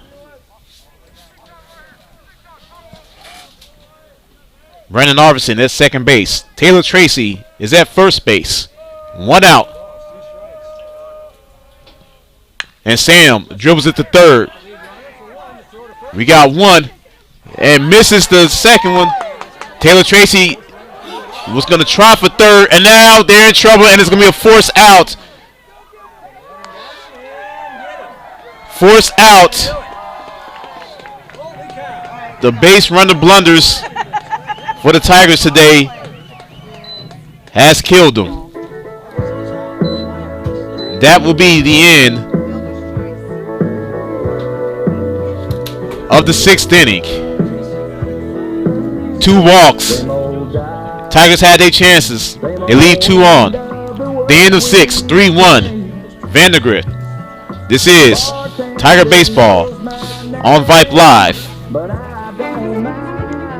Brandon Arvidsson at second base. Taylor Tracy is at first base. 1 out. And Sam dribbles it to third. We got 1 and misses the second one. Taylor Tracy was going to try for third, and now they're in trouble, and it's going to be a force out. Force out. The base runner blunders for the Tigers today has killed them. That will be the end of the 6th inning. 2 walks. Tigers had their chances. They leave 2 on. The end of 6, 3-1. Vandegrift. This is Tiger Baseball on Vype Live.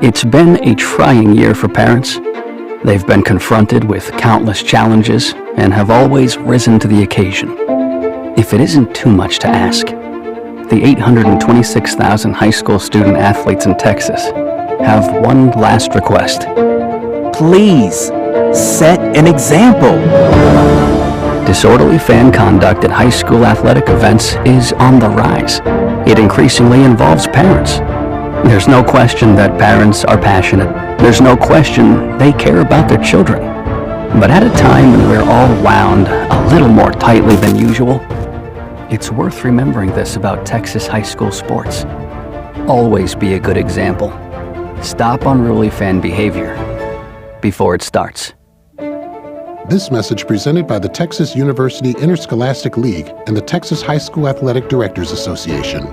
It's been a trying year for parents. They've been confronted with countless challenges and have always risen to the occasion. If it isn't too much to ask, the 826,000 high school student athletes in Texas have one last request. Please, set an example. Disorderly fan conduct at high school athletic events is on the rise. It increasingly involves parents. There's no question that parents are passionate. There's no question they care about their children. But at a time when we're all wound a little more tightly than usual, it's worth remembering this about Texas high school sports. Always be a good example. Stop unruly fan behavior before it starts. This message presented by the Texas University Interscholastic League and the Texas High School Athletic Directors Association.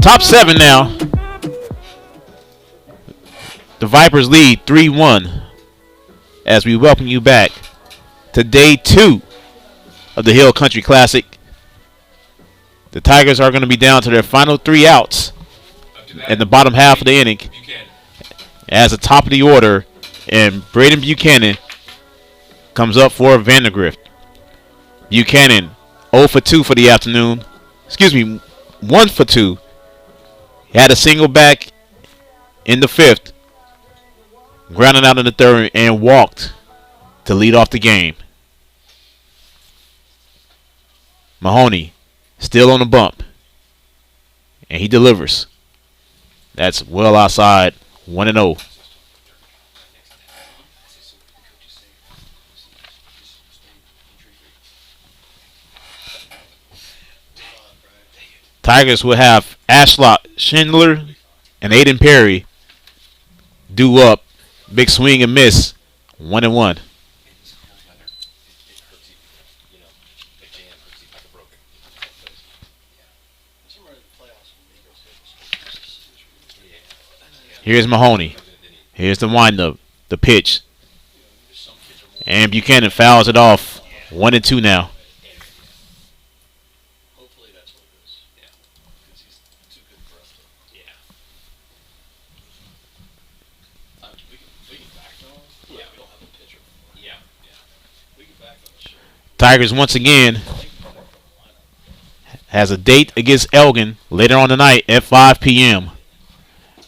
Top 7 now. The Vipers lead 3-1 as we welcome you back to day 2 of the Hill Country Classic. The Tigers are going to be down to their final 3 outs in the bottom half of the inning as the top of the order, and Braden Buchanan comes up for Vandegrift. Buchanan 0 for 2 for the afternoon. 1 for 2. He had a single back in the 5th, grounded out in the 3rd, and walked to lead off the game. Mahoney still on the bump, and he delivers. That's well outside, 1-0. Tigers will have Ashlock Schindler and Aiden Perry due up. Big swing and miss. 1-1. Here's Mahoney. Here's the windup. The pitch. And Buchanan fouls it off. 1-2 now. Tigers once again has a date against Elgin later on tonight at 5 p.m.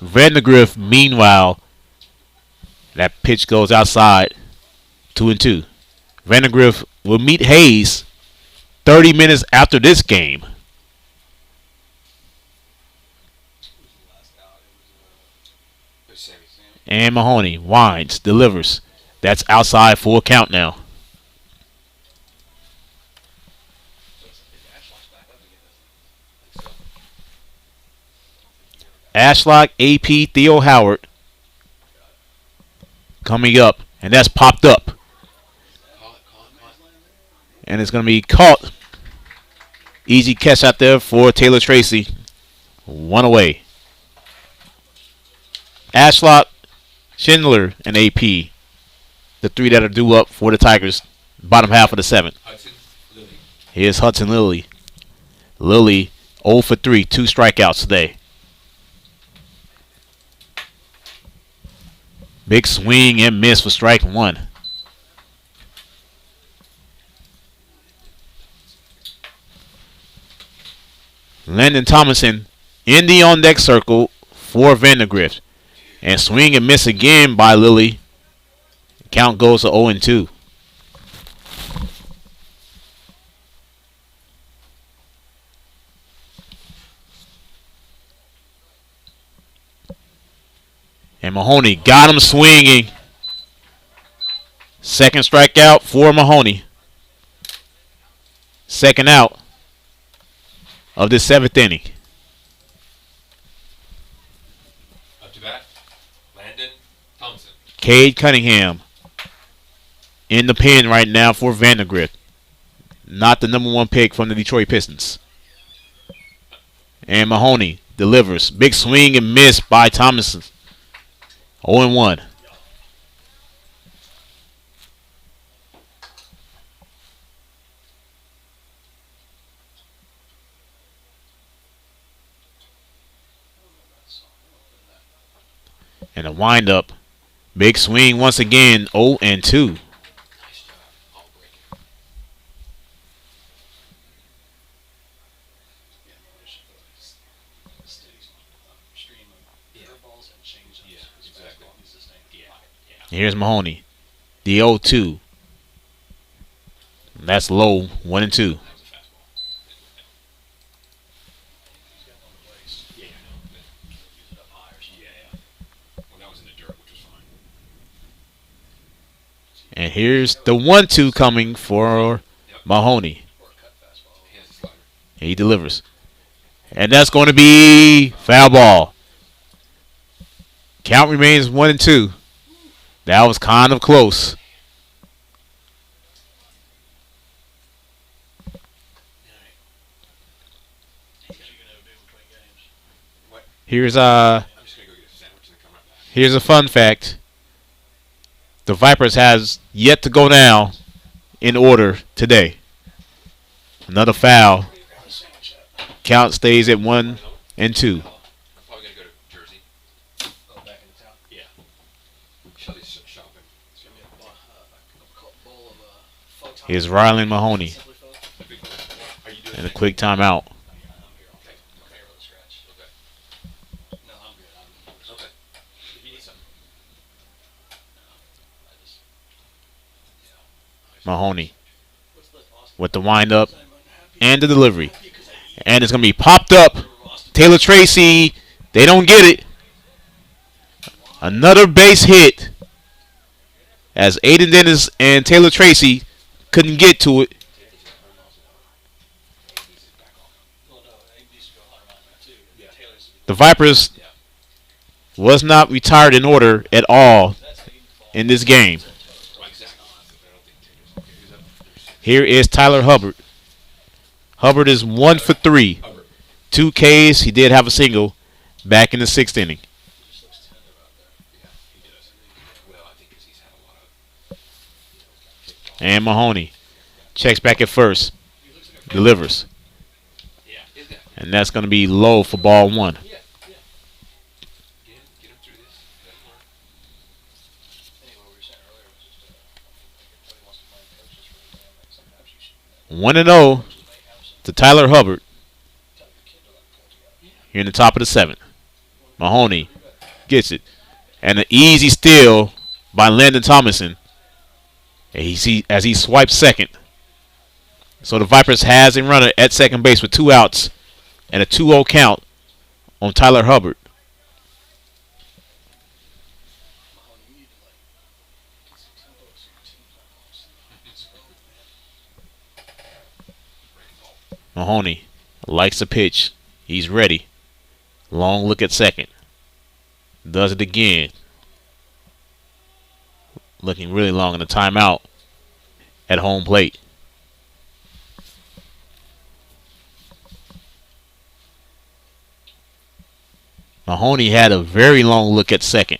Vandegrift, meanwhile, that pitch goes outside, 2-2. Vandegrift will meet Hayes 30 minutes after this game. And Mahoney winds, delivers. That's outside for a count now. Ashlock, AP, Theo Howard coming up, and that's popped up. And it's going to be caught. Easy catch out there for Taylor Tracy. 1 away. Ashlock, Schindler, and AP, the 3 that are due up for the Tigers, bottom half of the 7th. Here's Hudson Lilly. Lilly 0 for 3, 2 strikeouts today. Big swing and miss for strike 1. Landon Thomason in the on-deck circle for Vandegrift. And swing and miss again by Lilly. Count goes to 0-2. And Mahoney got him swinging. Second strikeout for Mahoney. Second out of the 7th inning. Up to bat, Landon Thompson. Cade Cunningham in the pen right now for Vandegrift. Not the #1 pick from the Detroit Pistons. And Mahoney delivers. Big swing and miss by Thomason. 0-1. And a windup. Big swing once again. 0-2. Here's Mahoney. The 0-2. That's low. 1-2. And here's the 1-2 coming for Mahoney. He delivers. And that's going to be foul ball. Count remains 1-2. That was kind of close. Here's a fun fact. The Vipers has yet to go down in order today. Another foul. Count stays at 1-2. Here's Rylan Mahoney. And a quick timeout. Mahoney with the windup and the delivery. And it's going to be popped up. Taylor Tracy, they don't get it. Another base hit as Aiden Dennis and Taylor Tracy couldn't get to it. The Vipers was not retired in order at all in this game. Here is Tyler Hubbard. Hubbard is 1 for 3. 2 Ks. He did have a single back in the 6th inning. And Mahoney checks back at first. Delivers. And that's going to be low for ball 1. One and 0 to Tyler Hubbard here in the top of the 7th. Mahoney gets it. And an easy steal by Landon Thomason as he swipes second. So the Vipers has a runner at second base with 2 outs and a 2-0 count on Tyler Hubbard. Mahoney likes the pitch. He's ready. Long look at second. Does it again. Looking really long in the timeout at home plate. Mahoney had a very long look at second.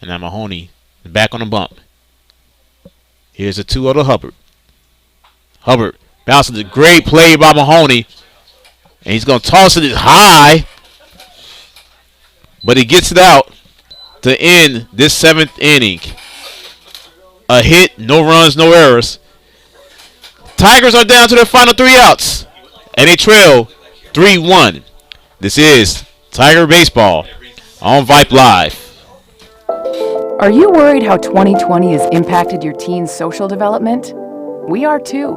And now Mahoney is back on the bump. Here's a 2-0 to Hubbard. Hubbard bounces a great play by Mahoney. And he's going to toss it high. But he gets it out to end this 7th inning. A hit, no runs, no errors. Tigers are down to their final 3 outs. And they trail 3-1. This is Tiger Baseball on Vype Live. Are you worried how 2020 has impacted your teen's social development? We are too.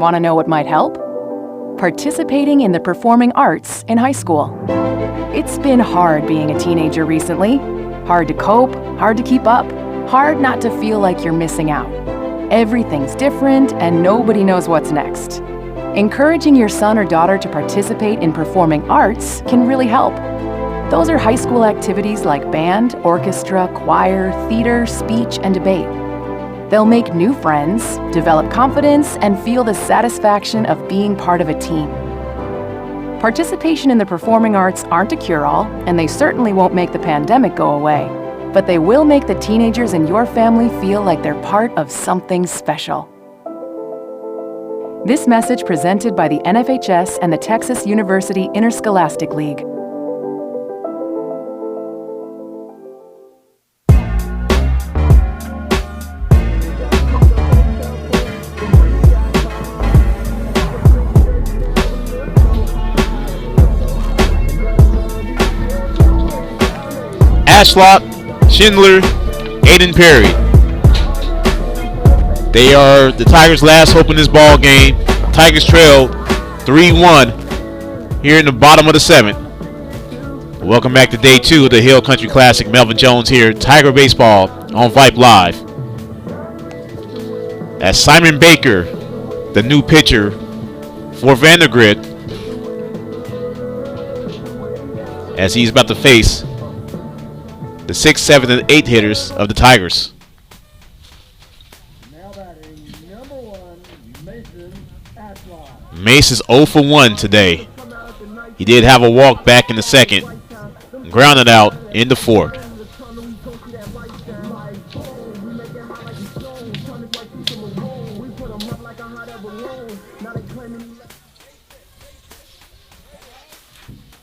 Want to know what might help? Participating in the performing arts in high school. It's been hard being a teenager recently. Hard to cope, hard to keep up, hard not to feel like you're missing out. Everything's different and nobody knows what's next. Encouraging your son or daughter to participate in performing arts can really help. Those are high school activities like band, orchestra, choir, theater, speech, and debate. They'll make new friends, develop confidence, and feel the satisfaction of being part of a team. Participation in the performing arts aren't a cure-all, and they certainly won't make the pandemic go away, but they will make the teenagers in your family feel like they're part of something special. This message presented by the NFHS and the Texas University Interscholastic League. Ashlock, Schindler, Aiden Perry. They are the Tigers' last hope in this ball game. Tigers trail 3-1 here in the bottom of the 7th. Welcome back to day 2 of the Hill Country Classic. Melvin Jones here, Tiger Baseball on Vype Live. As Simon Baker, the new pitcher for Vandegrift, as he's about to face the 6th, 7th, and 8th hitters of the Tigers. Now batting, number 1, Mason Ashlock. Mace is 0 for 1 today. He did have a walk back in the 2nd, grounded out in the 4th.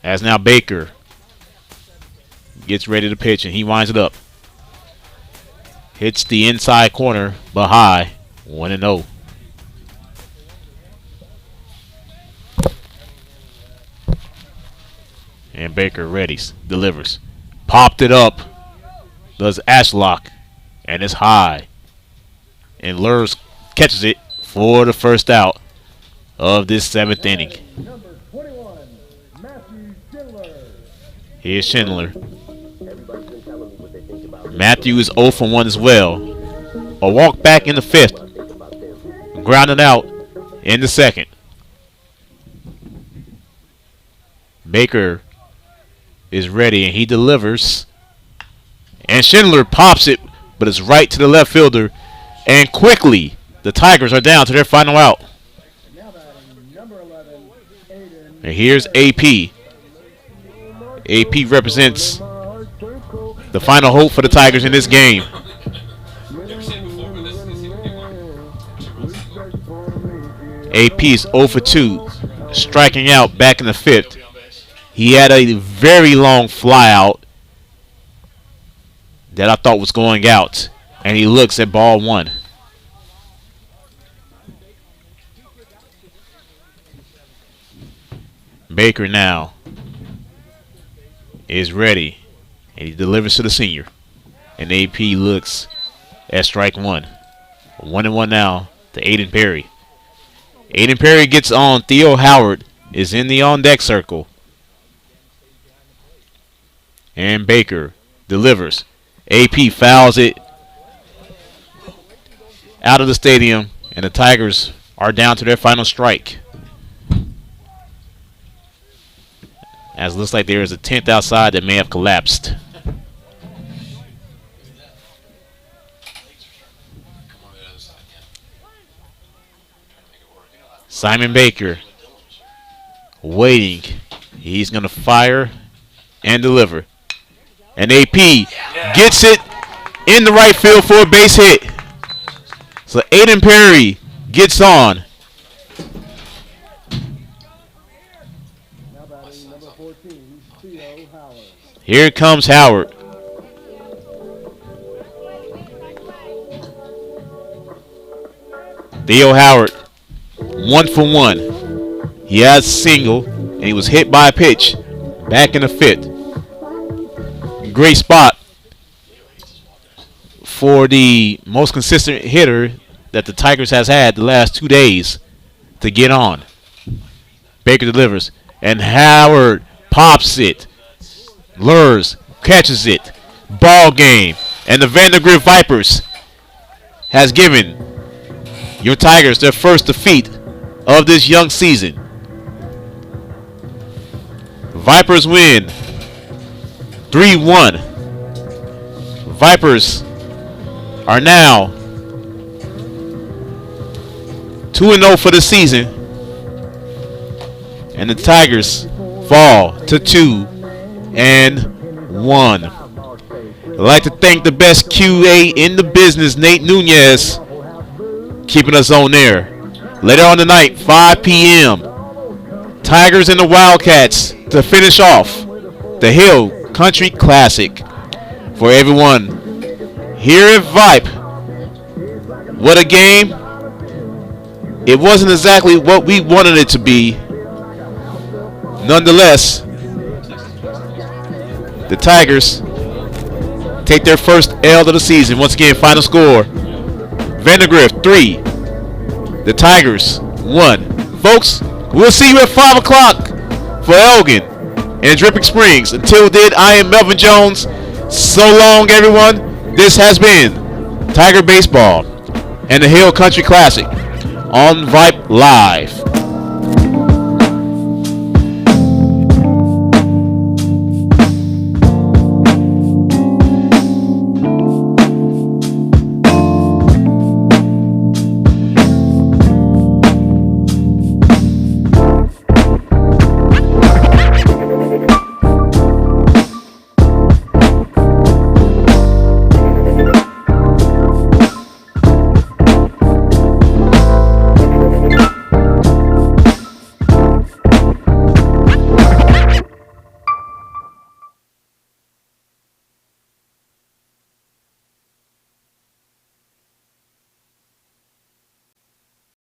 As now Baker gets ready to pitch, and he winds it up. Hits the inside corner, but high, 1-0. And Baker readies, delivers. Popped it up, does Ashlock, and it's high. And Lurs catches it for the first out of this 7th inning. Number 21, Matthew Schindler. Here's Schindler. Matthew is 0 for 1 as well. A walk back in the 5th. Grounded out in the 2nd. Baker is ready, and he delivers. And Schindler pops it, but it's right to the left fielder. And quickly, the Tigers are down to their final out. Now batting, number 11, Aiden. And here's AP. AP represents the final hope for the Tigers in this game. AP is 0 for 2, striking out back in the 5th. He had a very long fly out that I thought was going out, and he looks at ball 1. Baker now is ready, and he delivers to the senior. And AP looks at strike 1. 1-1 now to Aiden Perry. Aiden Perry gets on. Theo Howard is in the on-deck circle. And Baker delivers. AP fouls it out of the stadium, and the Tigers are down to their final strike. As it looks like there is a tent outside that may have collapsed. Simon Baker waiting. He's going to fire and deliver. And AP gets it in the right field for a base hit. So Aiden Perry gets on. Now batting, number 14, Theo Howard. Here comes Howard. Theo Howard, 1 for 1. He has a single, and he was hit by a pitch back in the 5th. Great spot for the most consistent hitter that the Tigers has had the last 2 days to get on. Baker delivers, and Howard pops it. Lures, catches it. Ball game. And the Vandegrift Vipers has given your Tigers their first defeat of this young season. Vipers win 3-1. Vipers are now 2-0 for the season. And the Tigers fall to 2-1. I'd like to thank the best QA in the business, Nate Nunez, keeping us on air. Later on tonight, 5 p.m., Tigers and the Wildcats to finish off the Hill Country Classic. For everyone here at Vype, what a game. It wasn't exactly what we wanted it to be. Nonetheless, the Tigers take their first L of the season. Once again, final score, Vandegrift 3, the Tigers 1. Folks, we'll see you at 5 o'clock for Elgin and Dripping Springs. Until then, I am Melvin Jones. So long, everyone. This has been Tiger Baseball and the Hill Country Classic on Vype Live.